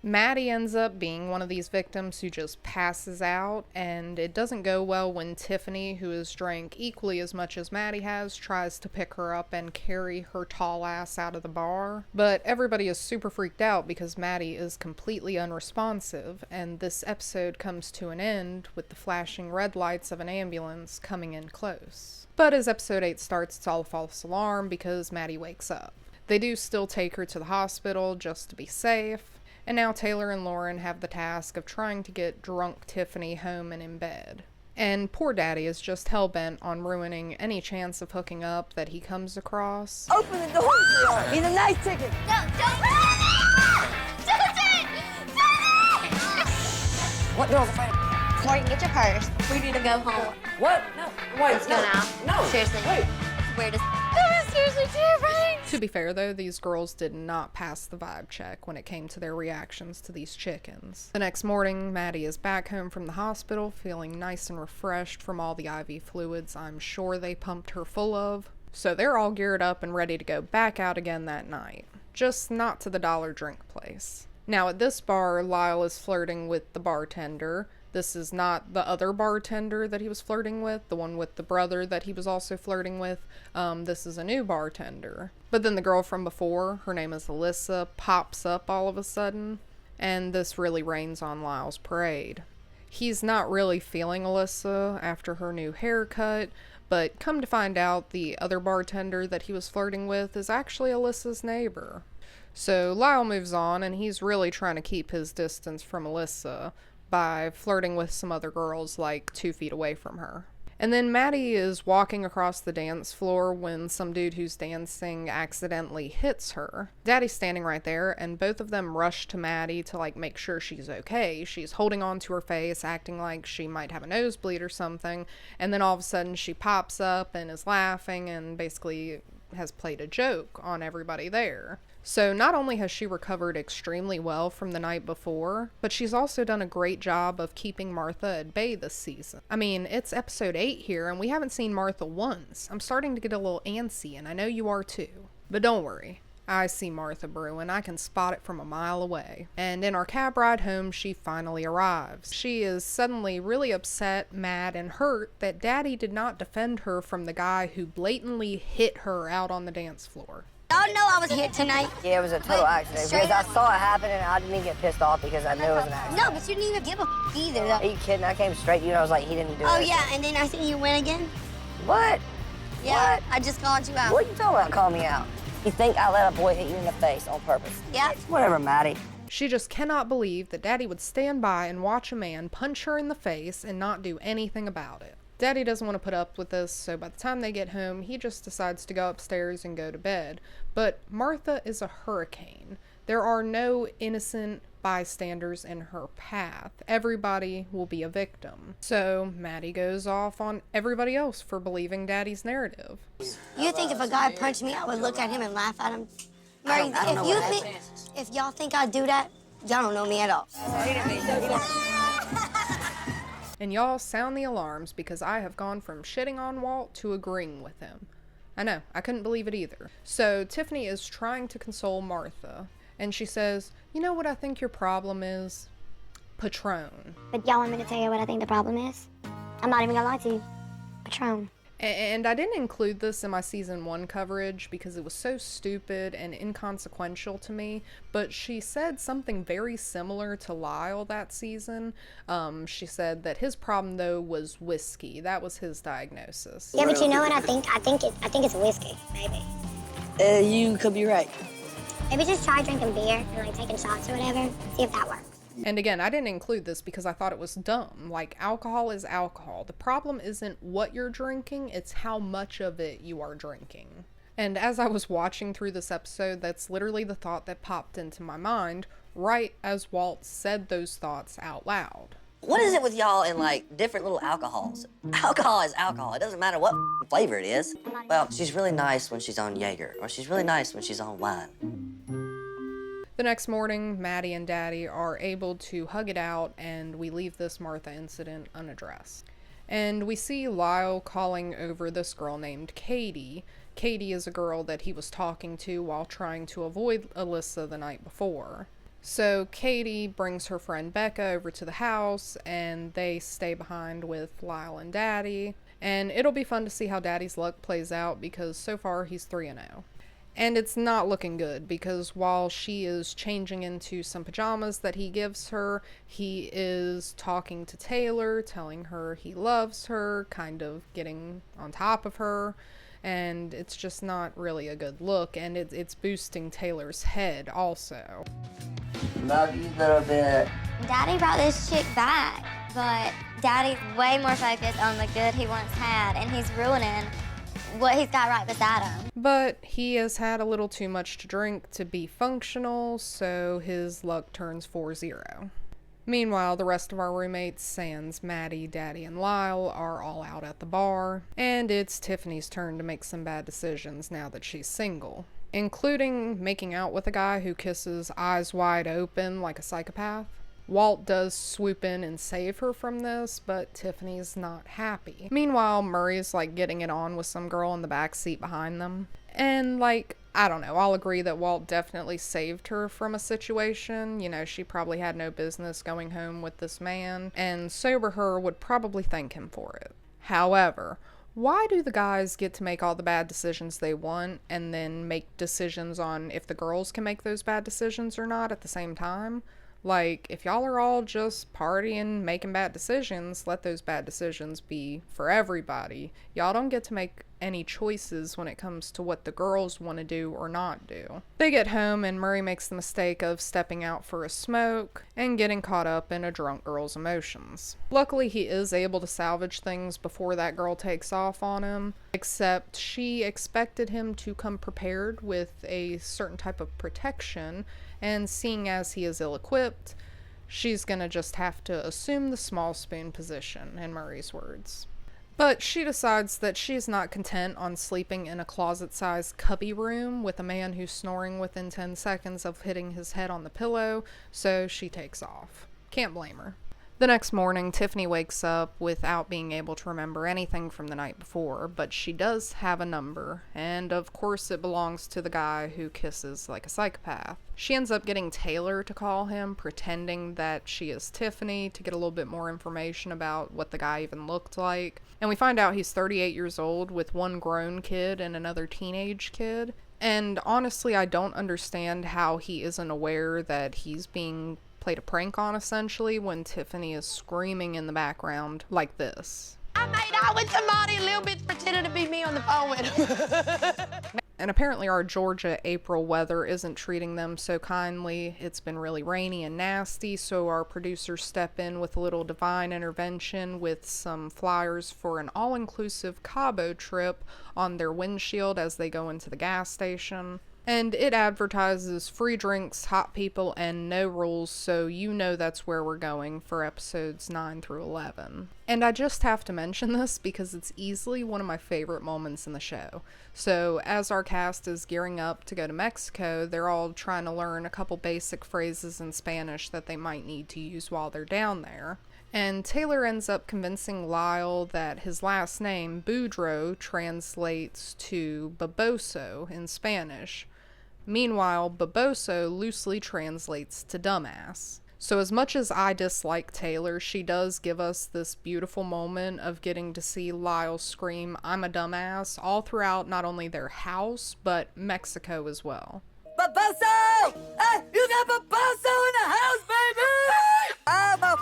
Maddie ends up being one of these victims who just passes out, and it doesn't go well when Tiffany, who has drank equally as much as Maddie has, tries to pick her up and carry her tall ass out of the bar. But everybody is super freaked out because Maddie is completely unresponsive, and this episode comes to an end with the flashing red lights of an ambulance coming in close. But as episode 8 starts, it's all a false alarm because Maddie wakes up. They do still take her to the hospital just to be safe. And now Taylor and Lauren have the task of trying to get drunk Tiffany home and in bed. And poor Daddy is just hell-bent on ruining any chance of hooking up that he comes across. Open the door, sweetheart. He's a nice ticket. What girl's afraid of? Morgan, get your purse. We need to go home. What? No. Wait. Let's go now. No. Seriously. Wait. Where does... That was seriously terrifying. To be fair, though, these girls did not pass the vibe check when it came to their reactions to these chickens. The next morning, Maddie is back home from the hospital, feeling nice and refreshed from all the IV fluids I'm sure they pumped her full of. So they're all geared up and ready to go back out again that night. Just not to the dollar drink place. Now, at this bar, Lyle is flirting with the bartender. This is not the other bartender that he was flirting with, the one with the brother that he was also flirting with. This is a new bartender. But then the girl from before, her name is Alyssa, pops up all of a sudden, and this really rains on Lyle's parade. He's not really feeling Alyssa after her new haircut, but come to find out, the other bartender that he was flirting with is actually Alyssa's neighbor. So Lyle moves on, and he's really trying to keep his distance from Alyssa by flirting with some other girls like 2 feet away from her. And then Maddie is walking across the dance floor when some dude who's dancing accidentally hits her. Daddy's standing right there, and both of them rush to Maddie to make sure she's okay. She's holding on to her face, acting like she might have a nosebleed or something, and then all of a sudden she pops up and is laughing and basically has played a joke on everybody there. So not only has she recovered extremely well from the night before, but she's also done a great job of keeping Martha at bay this season. I mean, it's episode 8 here, and we haven't seen Martha once. I'm starting to get a little antsy, and I know you are too. But don't worry. I see Martha brewing. I can spot it from a mile away. And in our cab ride home, she finally arrives. She is suddenly really upset, mad, and hurt that Daddy did not defend her from the guy who blatantly hit her out on the dance floor. Y'all know I was here tonight. Yeah, it was a total accident. Because I saw it happen and I didn't even get pissed off because I knew it was an accident. No, but you didn't even give a either. Are you kidding? I came straight to you and I was like, he didn't do it. Oh, yeah, and then I seen you win again. What? Yeah, What? I just called you out. What are you talking about calling me out? You think I let a boy hit you in the face on purpose? Yeah. Whatever, Maddie. She just cannot believe that Daddy would stand by and watch a man punch her in the face and not do anything about it. Daddy doesn't want to put up with this, so by the time they get home, he just decides to go upstairs and go to bed. But Martha is a hurricane. There are no innocent bystanders in her path. Everybody will be a victim. So Maddie goes off on everybody else for believing Daddy's narrative. You think if a guy punched me, I would look at him and laugh at him? Murray, if y'all think I'd do that, y'all don't know me at all. And y'all sound the alarms because I have gone from shitting on Walt to agreeing with him. I know, I couldn't believe it either. So Tiffany is trying to console Martha, and she says, "You know what I think your problem is? Patron." But y'all want me to tell you what I think the problem is? I'm not even gonna lie to you. Patron. And I didn't include this in my season 1 coverage because it was so stupid and inconsequential to me, but she said something very similar to Lyle that season. She said that his problem though was whiskey. That was his diagnosis. Yeah, but you know what I think? I think it's whiskey, maybe. You could be right. Maybe just try drinking beer and taking shots or whatever. See if that works. And again, I didn't include this because I thought it was dumb. Alcohol is alcohol. The problem isn't what you're drinking, it's how much of it you are drinking. And as I was watching through this episode, that's literally the thought that popped into my mind right as Walt said those thoughts out loud. What is it with y'all and different little alcohols? Alcohol is alcohol. It doesn't matter what flavor it is. Well, she's really nice when she's on Jaeger, or she's really nice when she's on wine. The next morning, Maddie and Daddy are able to hug it out, and we leave this Martha incident unaddressed. And we see Lyle calling over this girl named Katie. Katie is a girl that he was talking to while trying to avoid Alyssa the night before. So Katie brings her friend Becca over to the house, and they stay behind with Lyle and Daddy. And it'll be fun to see how Daddy's luck plays out, because so far he's 3-0. And it's not looking good, because while she is changing into some pajamas that he gives her, he is talking to Taylor, telling her he loves her, kind of getting on top of her. And it's just not really a good look, and it's boosting Taylor's head also. Love you, little bit. Daddy brought this chick back, but Daddy's way more focused on the good he once had, and he's ruining what he's got right beside him. But he has had a little too much to drink to be functional, so his luck turns 4-0. Meanwhile, the rest of our roommates, sans Maddie, Daddy, and Lyle, are all out at the bar, and it's Tiffany's turn to make some bad decisions now that she's single, including making out with a guy who kisses eyes wide open like a psychopath. Walt does swoop in and save her from this, but Tiffany's not happy. Meanwhile, Murray's getting it on with some girl in the back seat behind them. And I don't know, I'll agree that Walt definitely saved her from a situation. You know, she probably had no business going home with this man, and sober her would probably thank him for it. However, why do the guys get to make all the bad decisions they want, and then make decisions on if the girls can make those bad decisions or not at the same time? If y'all are all just partying, making bad decisions, let those bad decisions be for everybody. Y'all don't get to make any choices when it comes to what the girls want to do or not do. They get home, and Murray makes the mistake of stepping out for a smoke and getting caught up in a drunk girl's emotions. Luckily, he is able to salvage things before that girl takes off on him, except she expected him to come prepared with a certain type of protection, and seeing as he is ill-equipped, she's gonna just have to assume the small spoon position, in Murray's words. But she decides that she is not content on sleeping in a closet-sized cubby room with a man who's snoring within 10 seconds of hitting his head on the pillow, so she takes off. Can't blame her. The next morning, Tiffany wakes up without being able to remember anything from the night before, but she does have a number, and of course it belongs to the guy who kisses like a psychopath. She ends up getting Taylor to call him, pretending that she is Tiffany, to get a little bit more information about what the guy even looked like. And we find out he's 38 years old with one grown kid and another teenage kid. And honestly, I don't understand how he isn't aware that he's being played a prank on, essentially, when Tiffany is screaming in the background like this. I made out with somebody, a little bit pretending to be me on the phone with him. And apparently our Georgia April weather isn't treating them so kindly. It's been really rainy and nasty, so our producers step in with a little divine intervention with some flyers for an all-inclusive Cabo trip on their windshield as they go into the gas station. And it advertises free drinks, hot people, and no rules, so you know that's where we're going for episodes 9 through 11. And I just have to mention this because it's easily one of my favorite moments in the show. So as our cast is gearing up to go to Mexico, they're all trying to learn a couple basic phrases in Spanish that they might need to use while they're down there. And Taylor ends up convincing Lyle that his last name, Boudreaux, translates to baboso in Spanish. Meanwhile, baboso loosely translates to dumbass. So as much as I dislike Taylor, she does give us this beautiful moment of getting to see Lyle scream, "I'm a dumbass," all throughout not only their house, but Mexico as well. Baboso! Hey, you got baboso in the house, baby! I'm a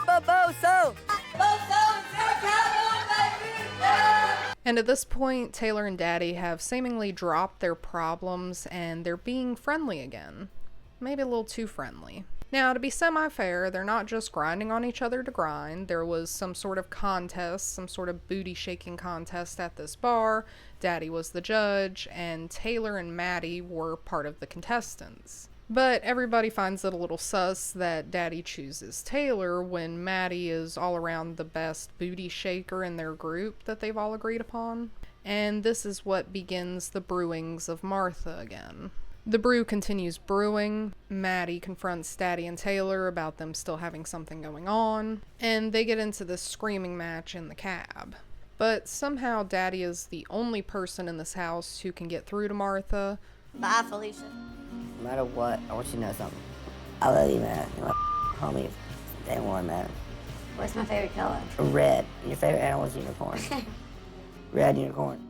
baboso! Baboso, baby! Yeah! And at this point, Taylor and Daddy have seemingly dropped their problems and they're being friendly again. Maybe a little too friendly. Now, to be semi-fair, they're not just grinding on each other to grind. There was some sort of contest, some sort of booty-shaking contest at this bar. Daddy was the judge, and Taylor and Maddie were part of the contestants. But everybody finds it a little sus that Daddy chooses Taylor when Maddie is all around the best booty shaker in their group that they've all agreed upon. And this is what begins the brewings of Martha again. The brew continues brewing. Maddie confronts Daddy and Taylor about them still having something going on, and they get into this screaming match in the cab. But somehow Daddy is the only person in this house who can get through to Martha. Bye, Felicia. No matter what, I want you to know something. I love you, man. You're my homie. Day one, man. What's my favorite color? Red. Your favorite animal is unicorn. Red unicorn.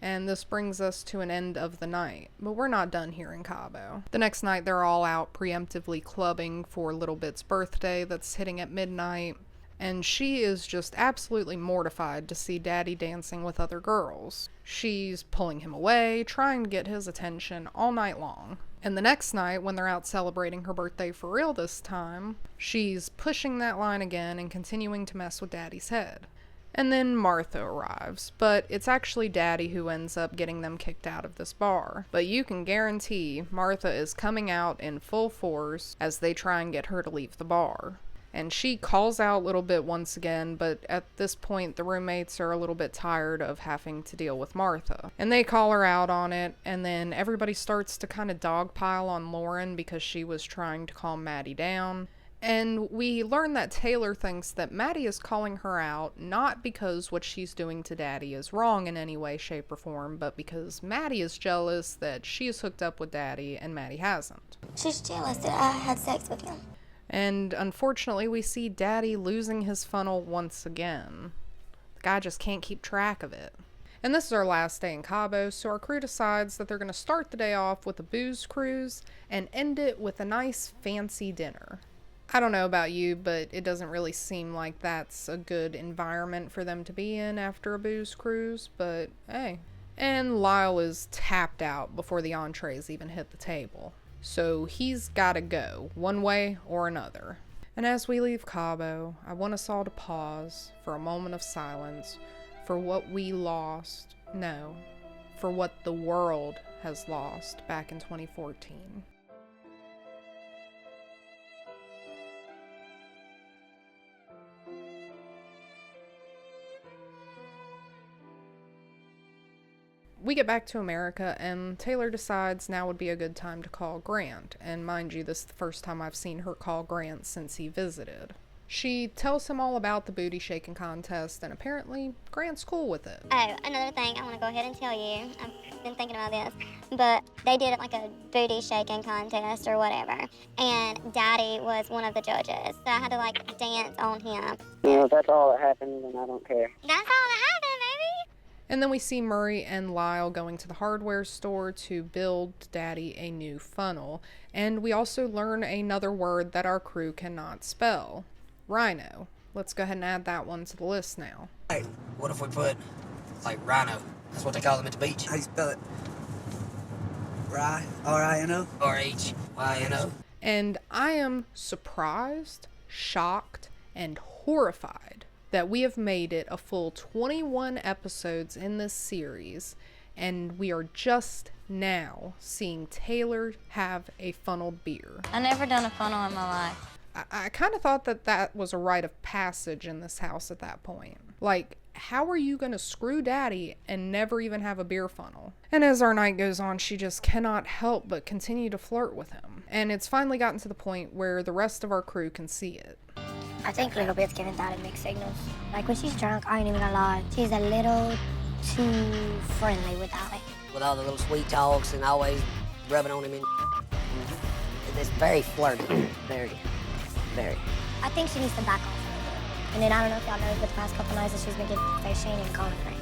And this brings us to an end of the night, but we're not done here in Cabo. The next night, they're all out preemptively clubbing for Little Bit's birthday that's hitting at midnight, and she is just absolutely mortified to see Daddy dancing with other girls. She's pulling him away, trying to get his attention all night long. And the next night, when they're out celebrating her birthday for real this time, she's pushing that line again and continuing to mess with Daddy's head. And then Martha arrives, but it's actually Daddy who ends up getting them kicked out of this bar. But you can guarantee Martha is coming out in full force as they try and get her to leave the bar. And she calls out Little Bit once again, but at this point the roommates are a little bit tired of having to deal with Martha. And they call her out on it, and then everybody starts to kind of dogpile on Lauren because she was trying to calm Maddie down. And we learn that Taylor thinks that Maddie is calling her out not because what she's doing to Daddy is wrong in any way, shape, or form, but because Maddie is jealous that she is hooked up with Daddy and Maddie hasn't. She's jealous that I had sex with him. And unfortunately, we see Daddy losing his funnel once again. The guy just can't keep track of it. And this is our last day in Cabo, so our crew decides that they're going to start the day off with a booze cruise and end it with a nice fancy dinner. I don't know about you, but it doesn't really seem like that's a good environment for them to be in after a booze cruise, but hey. And Lyle is tapped out before the entrees even hit the table. So he's gotta go, one way or another. And as we leave Cabo, I want us all to pause for a moment of silence for what we lost, no, for what the world has lost back in 2014. We get back to America, and Taylor decides now would be a good time to call Grant, and mind you, this is the first time I've seen her call Grant since he visited. She tells him all about the booty shaking contest, and apparently Grant's cool with it. Oh, another thing I want to go ahead and tell you, I've been thinking about this, but they did like a booty shaking contest or whatever, and Daddy was one of the judges, so I had to like dance on him. You know, if that's all that happens, then I don't care. That's all that happened, baby! And then we see Murray and Lyle going to the hardware store to build Daddy a new funnel, and we also learn another word that our crew cannot spell. Rhino. Let's go ahead and add that one to the list now. Hey, what if we put, like, rhino? That's what they call them at the beach. How do you spell it? R-I-N-O? R-H-Y-N-O. And I am surprised, shocked, and horrified that we have made it a full 21 episodes in this series, and we are just now seeing Taylor have a funneled beer. I never done a funnel in my life. I kind of thought that that was a rite of passage in this house at that point. Like, how are you gonna screw Daddy and never even have a beer funnel? And as our night goes on, she just cannot help but continue to flirt with him. And it's finally gotten to the point where the rest of our crew can see it. I think Little Bit's giving Daddy mixed signals. Like when she's drunk, I ain't even gonna lie, she's a little too friendly with Daddy. With all the little sweet talks and always rubbing on him and it's very flirty. Very. I think she needs to back off a little bit. And then I don't know if y'all know, but the past couple nights that she's been getting face Shane and calling her.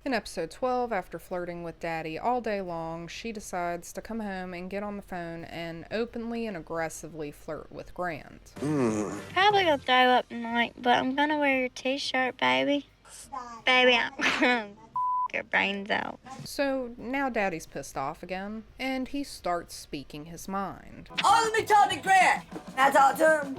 In episode 12, after flirting with Daddy all day long, she decides to come home and get on the phone and openly and aggressively flirt with Grant. Probably gonna throw up tonight, but I'm gonna wear your t-shirt, baby. Baby, I'm your brains out. So now Daddy's pissed off again, and he starts speaking his mind. Oh, let me talk to Grant. Can I talk to him?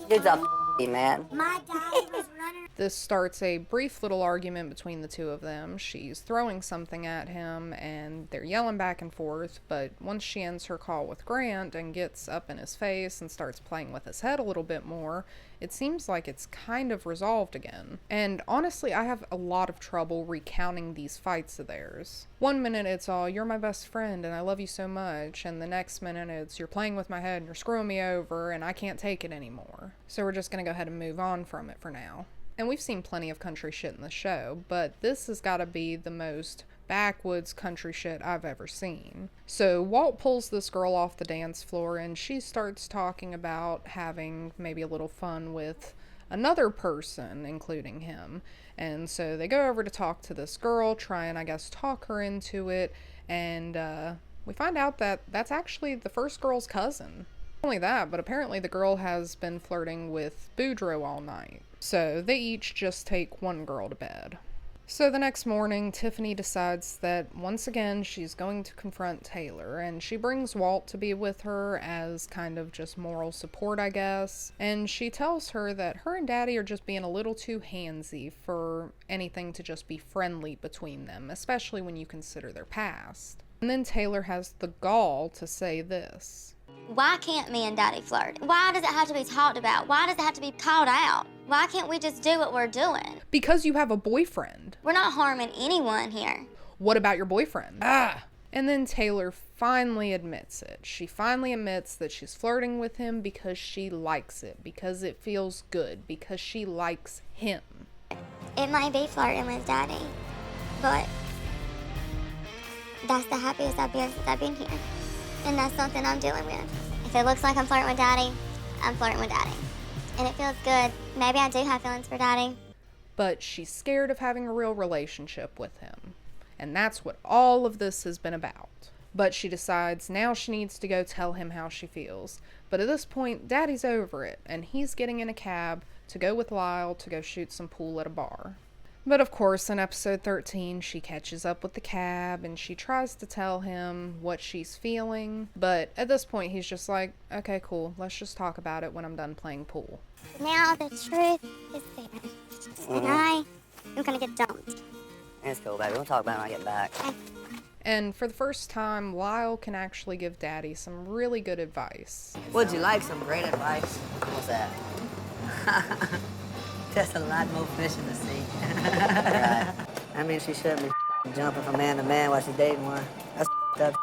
Dude's a man. My daddy was running. This starts a brief little argument between the two of them. She's throwing something at him, and they're yelling back and forth, but once she ends her call with Grant and gets up in his face and starts playing with his head a little bit more, it seems like it's kind of resolved again. And honestly, I have a lot of trouble recounting these fights of theirs. One minute it's all, you're my best friend and I love you so much, and the next minute it's, you're playing with my head and you're screwing me over and I can't take it anymore. So we're just gonna go ahead and move on from it for now. And we've seen plenty of country shit in the show, but this has gotta be the most backwoods country shit I've ever seen. So Walt pulls this girl off the dance floor and she starts talking about having maybe a little fun with another person, including him. And so they go over to talk to this girl, try and I guess talk her into it, and we find out that that's actually the first girl's cousin. Not only that, but apparently the girl has been flirting with Boudreaux all night. So they each just take one girl to bed. So the next morning, Tiffany decides that once again she's going to confront Taylor, and she brings Walt to be with her as kind of just moral support, I guess. And she tells her that her and Daddy are just being a little too handsy for anything to just be friendly between them, especially when you consider their past. And then Taylor has the gall to say this. Why can't me and Daddy flirt? Why does it have to be talked about? Why does it have to be called out? Why can't we just do what we're doing? Because you have a boyfriend. We're not harming anyone here. What about your boyfriend? And then Taylor finally admits it. She finally admits that she's flirting with him because she likes it, because it feels good, because she likes him. It might be flirting with Daddy, but that's the happiest I've been since I've been here. And that's something I'm dealing with. If it looks like I'm flirting with Daddy, I'm flirting with Daddy. And it feels good. Maybe I do have feelings for Daddy. But she's scared of having a real relationship with him. And that's what all of this has been about. But she decides now she needs to go tell him how she feels. But at this point, Daddy's over it, and he's getting in a cab to go with Lyle to go shoot some pool at a bar. But of course, in episode 13, she catches up with the cab and she tries to tell him what she's feeling. But at this point, he's just like, okay, cool, let's just talk about it when I'm done playing pool. Now the truth is there. And I'm gonna get dumped. It's cool, baby. We'll talk about it when I get back. And for the first time, Lyle can actually give Daddy some really good advice. Would you like some great advice? What's that? Just a lot more fish in the sea. Right. I mean, she shouldn't be jumping from man to man while she's dating one. That's up.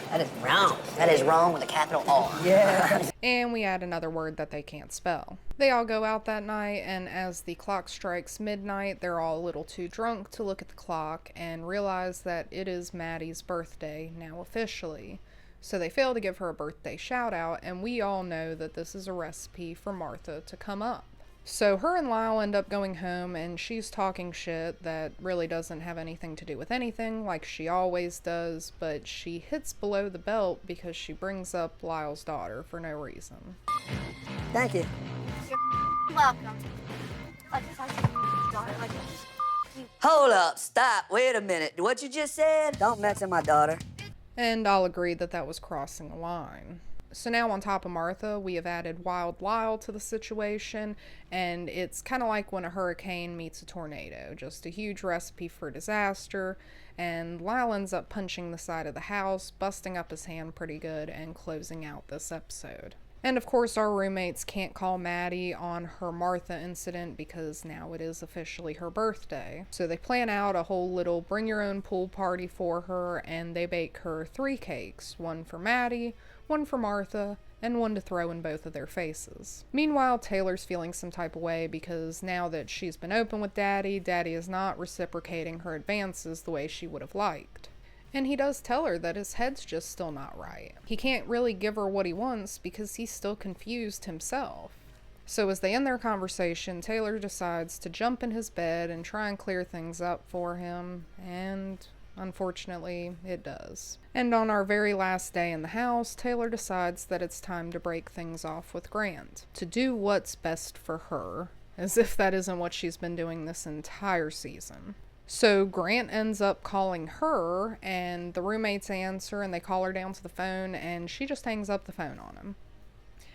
That is wrong. That is wrong with a capital R. Yeah. And we add another word that they can't spell. They all go out that night, and as the clock strikes midnight, they're all a little too drunk to look at the clock and realize that it is Maddie's birthday, now officially. So they fail to give her a birthday shout out, and we all know that this is a recipe for Martha to come up. So her and Lyle end up going home, and she's talking shit that really doesn't have anything to do with anything, like she always does, but she hits below the belt because she brings up Lyle's daughter for no reason. Thank you. You're welcome. Hold up, stop, wait a minute. What you just said? Don't mention my daughter. And I'll agree that that was crossing a line. So now on top of Martha, we have added Wild Lyle to the situation, and it's kind of like when a hurricane meets a tornado, just a huge recipe for disaster, and Lyle ends up punching the side of the house, busting up his hand pretty good, and closing out this episode. And of course our roommates can't call Maddie on her Martha incident because now it is officially her birthday. So they plan out a whole little bring your own pool party for her, and they bake her 3 cakes, one for Maddie, one for Martha, and one to throw in both of their faces. Meanwhile, Taylor's feeling some type of way because now that she's been open with Daddy, Daddy is not reciprocating her advances the way she would have liked. And he does tell her that his head's just still not right. He can't really give her what he wants because he's still confused himself. So as they end their conversation, Taylor decides to jump in his bed and try and clear things up for him, and unfortunately, it does. And on our very last day in the house, Taylor decides that it's time to break things off with Grant, to do what's best for her, as if that isn't what she's been doing this entire season. So Grant ends up calling her, and the roommates answer, and they call her down to the phone, and she just hangs up the phone on him.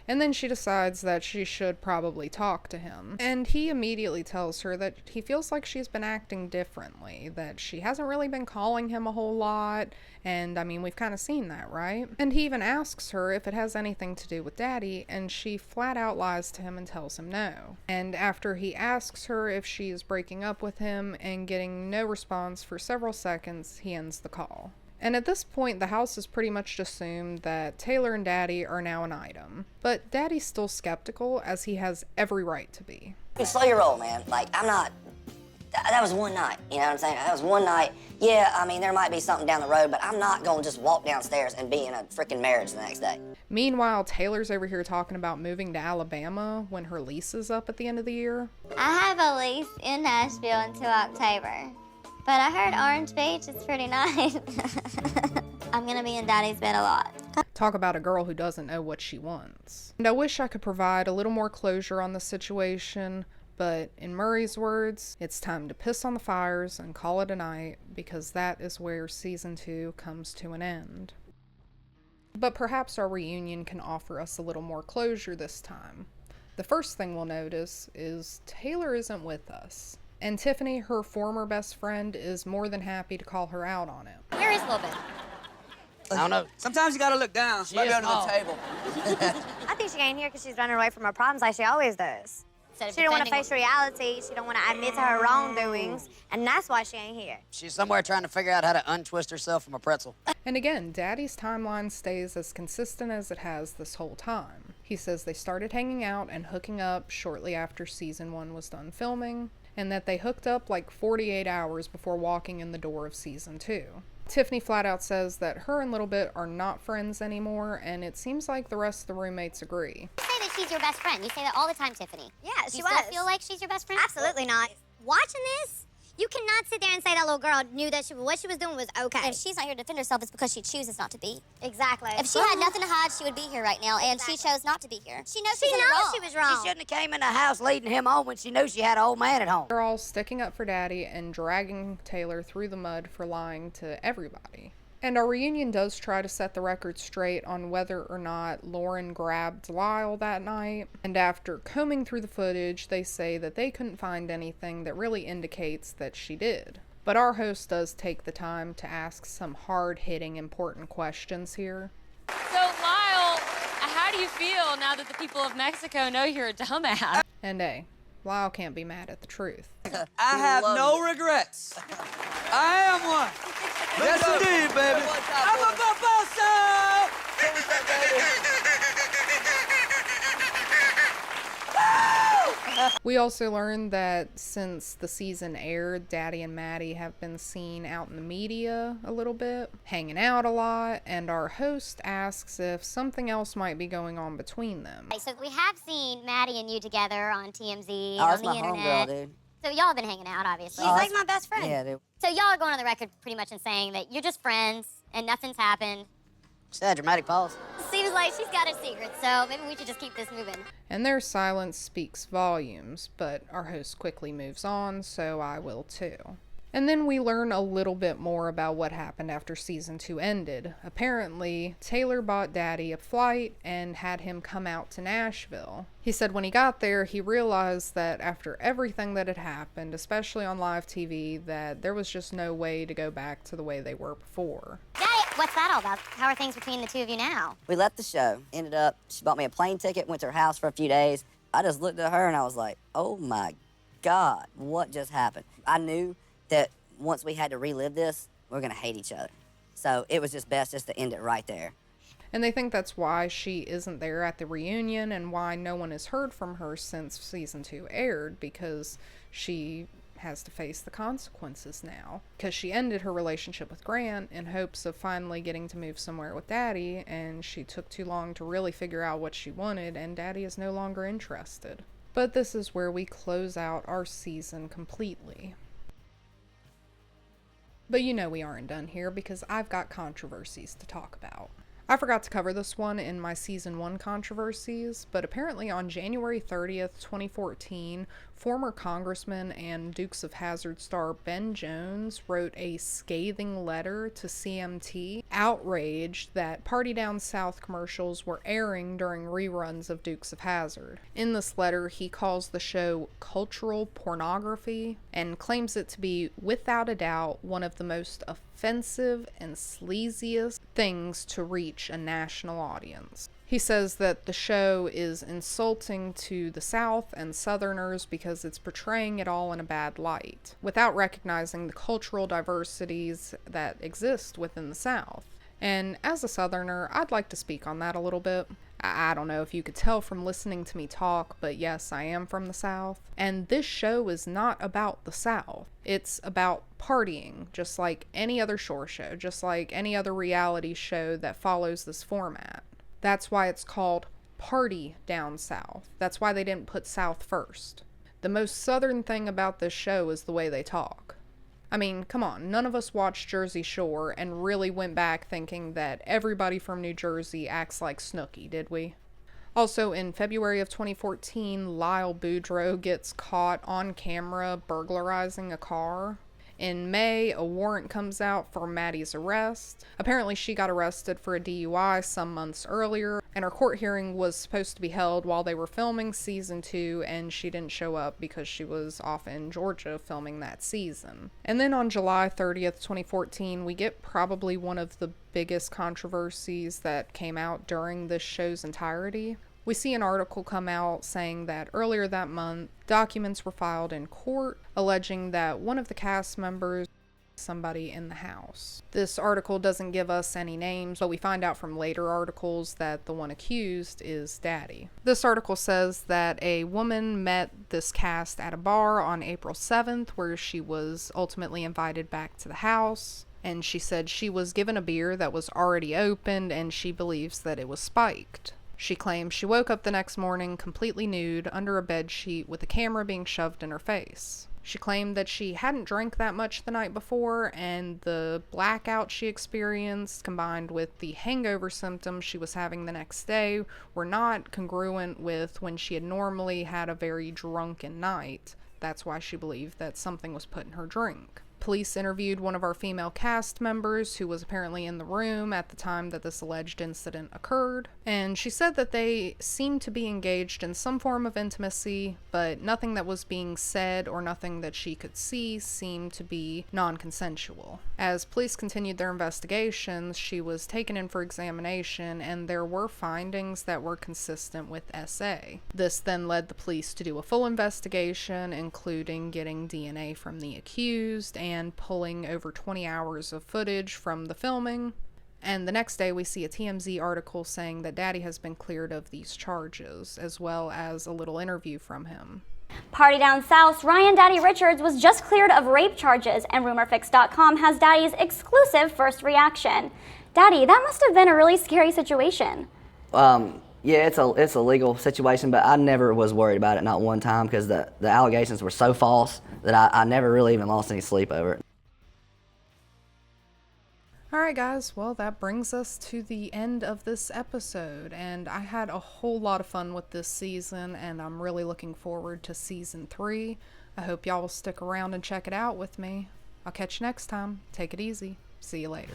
And then she decides that she should probably talk to him. And he immediately tells her that he feels like she's been acting differently, that she hasn't really been calling him a whole lot, and I mean, we've kind of seen that, right? And he even asks her if it has anything to do with Daddy, and she flat out lies to him and tells him no. And after he asks her if she is breaking up with him and getting no response for several seconds, he ends the call. And at this point, the house has pretty much assumed that Taylor and Daddy are now an item. But Daddy's still skeptical, as he has every right to be. Slow your roll, man. Like, I'm not that was one night, you know what I'm saying? That was one night. Yeah, I mean, there might be something down the road, but I'm not gonna just walk downstairs and be in a freaking marriage the next day. Meanwhile, Taylor's over here talking about moving to Alabama when her lease is up at the end of the year. I have a lease in Nashville until October, but I heard Orange Beach is pretty nice. I'm gonna be in Daddy's bed a lot. Talk about a girl who doesn't know what she wants. And I wish I could provide a little more closure on the situation, but in Murray's words, it's time to piss on the fires and call it a night, because that is where season 2 comes to an end. But perhaps our reunion can offer us a little more closure this time. The first thing we'll notice is Taylor isn't with us, and Tiffany, her former best friend, is more than happy to call her out on it. Where is Lil' Bit? I don't know. Sometimes you gotta look down. She might be under the table. I think she ain't here because she's running away from her problems like she always does. She don't want to face reality. She don't want to admit to her wrongdoings, and that's why she ain't here. She's somewhere trying to figure out how to untwist herself from a pretzel. And again, Daddy's timeline stays as consistent as it has this whole time. He says they started hanging out and hooking up shortly after season 1 was done filming, and that they hooked up like 48 hours before walking in the door of season 2. Tiffany flat out says that her and Little Bit are not friends anymore, and it seems like the rest of the roommates agree. You say that she's your best friend. You say that all the time, Tiffany. Yeah, she you was. still feel like she's your best friend? Absolutely not. Watching this, you cannot sit there and say that little girl knew that what she was doing was okay. If she's not here to defend herself, it's because she chooses not to be. Exactly. If she had nothing to hide, she would be here right now, and she chose not to be here. She knows She she's in knows the wrong. she was wrong. She shouldn't have came in the house leading him on when she knew she had an old man at home. They're all sticking up for Daddy and dragging Taylor through the mud for lying to everybody. And our reunion does try to set the record straight on whether or not Lauren grabbed Lyle that night. And after combing through the footage, they say that they couldn't find anything that really indicates that she did. But our host does take the time to ask some hard-hitting, important questions here. So, Lyle, how do you feel now that the people of Mexico know you're a dumbass? And hey, Lyle can't be mad at the truth. I have no regrets. I am one. Yes, indeed, baby. I'm a baboso! We also learned that since the season aired, Daddy and Maddie have been seen out in the media a little bit, hanging out a lot, and our host asks if something else might be going on between them. So we have seen Maddie and you together on TMZ, Oh, on that's the my internet. homegirl, dude. So y'all have been hanging out, obviously. She's like my best friend. Yeah, dude. So y'all are going on the record pretty much and saying that you're just friends and nothing's happened. Sad dramatic pause. Seems like she's got a secret, so maybe we should just keep this moving. And their silence speaks volumes, but our host quickly moves on, so I will too. And then we learn a little bit more about what happened after season 2 ended. Apparently, Taylor bought Daddy a flight and had him come out to Nashville. He said when he got there, he realized that after everything that had happened, especially on live TV, that there was just no way to go back to the way they were before. Daddy, what's that all about? How are things between the two of you now? We left the show. Ended up, she bought me a plane ticket, went to her house for a few days. I just looked at her and I was like, oh my God, what just happened? I knew that once we had to relive this, we're gonna hate each other. So it was just best just to end it right there. And they think that's why she isn't there at the reunion and why no one has heard from her since season 2 aired, because she has to face the consequences now. Because she ended her relationship with Grant in hopes of finally getting to move somewhere with Daddy, and she took too long to really figure out what she wanted, and Daddy is no longer interested. But this is where we close out our season completely. But you know we aren't done here because I've got controversies to talk about. I forgot to cover this one in my season 1 controversies, but apparently on January 30th, 2014, former congressman and Dukes of Hazzard star Ben Jones wrote a scathing letter to CMT, outraged that Party Down South commercials were airing during reruns of Dukes of Hazzard. In this letter, he calls the show cultural pornography and claims it to be, without a doubt, one of the most offensive and sleaziest things to reach a national audience. He says that the show is insulting to the South and Southerners because it's portraying it all in a bad light, without recognizing the cultural diversities that exist within the South. And as a Southerner, I'd like to speak on that a little bit. I don't know if you could tell from listening to me talk, but yes, I am from the South. And this show is not about the South. It's about partying, just like any other shore show, just like any other reality show that follows this format. That's why it's called Party Down South. That's why they didn't put South first. The most Southern thing about this show is the way they talk. I mean, come on, none of us watched Jersey Shore and really went back thinking that everybody from New Jersey acts like Snooki, did we? Also, in February of 2014, Lyle Boudreaux gets caught on camera burglarizing a car. In May, a warrant comes out for Maddie's arrest. Apparently, she got arrested for a DUI some months earlier, and her court hearing was supposed to be held while they were filming season 2, and she didn't show up because she was off in Georgia filming that season. And then on July 30th, 2014, we get probably one of the biggest controversies that came out during this show's entirety. We see an article come out saying that earlier that month, documents were filed in court alleging that one of the cast members was somebody in the house. This article doesn't give us any names, but we find out from later articles that the one accused is Daddy. This article says that a woman met this cast at a bar on April 7th, where she was ultimately invited back to the house. And she said she was given a beer that was already opened, and she believes that it was spiked. She claims she woke up the next morning completely nude under a bedsheet with a camera being shoved in her face. She claimed that she hadn't drank that much the night before, and the blackout she experienced combined with the hangover symptoms she was having the next day were not congruent with when she had normally had a very drunken night. That's why she believed that something was put in her drink. Police interviewed one of our female cast members who was apparently in the room at the time that this alleged incident occurred, and she said that they seemed to be engaged in some form of intimacy, but nothing that was being said or nothing that she could see seemed to be non-consensual. As police continued their investigations, she was taken in for examination, and there were findings that were consistent with SA. This then led the police to do a full investigation, including getting DNA from the accused and pulling over 20 hours of footage from the filming. And the next day we see a TMZ article saying that Daddy has been cleared of these charges, as well as a little interview from him. Party Down South's Ryan Daddy Richards was just cleared of rape charges, and RumorFix.com has Daddy's exclusive first reaction. Daddy, that must have been a really scary situation. Yeah, it's a legal situation, but I never was worried about it, not one time, because the allegations were so false that I never really even lost any sleep over it. Alright guys, well that brings us to the end of this episode, and I had a whole lot of fun with this season, and I'm really looking forward to season 3. I hope y'all will stick around and check it out with me. I'll catch you next time. Take it easy. See you later.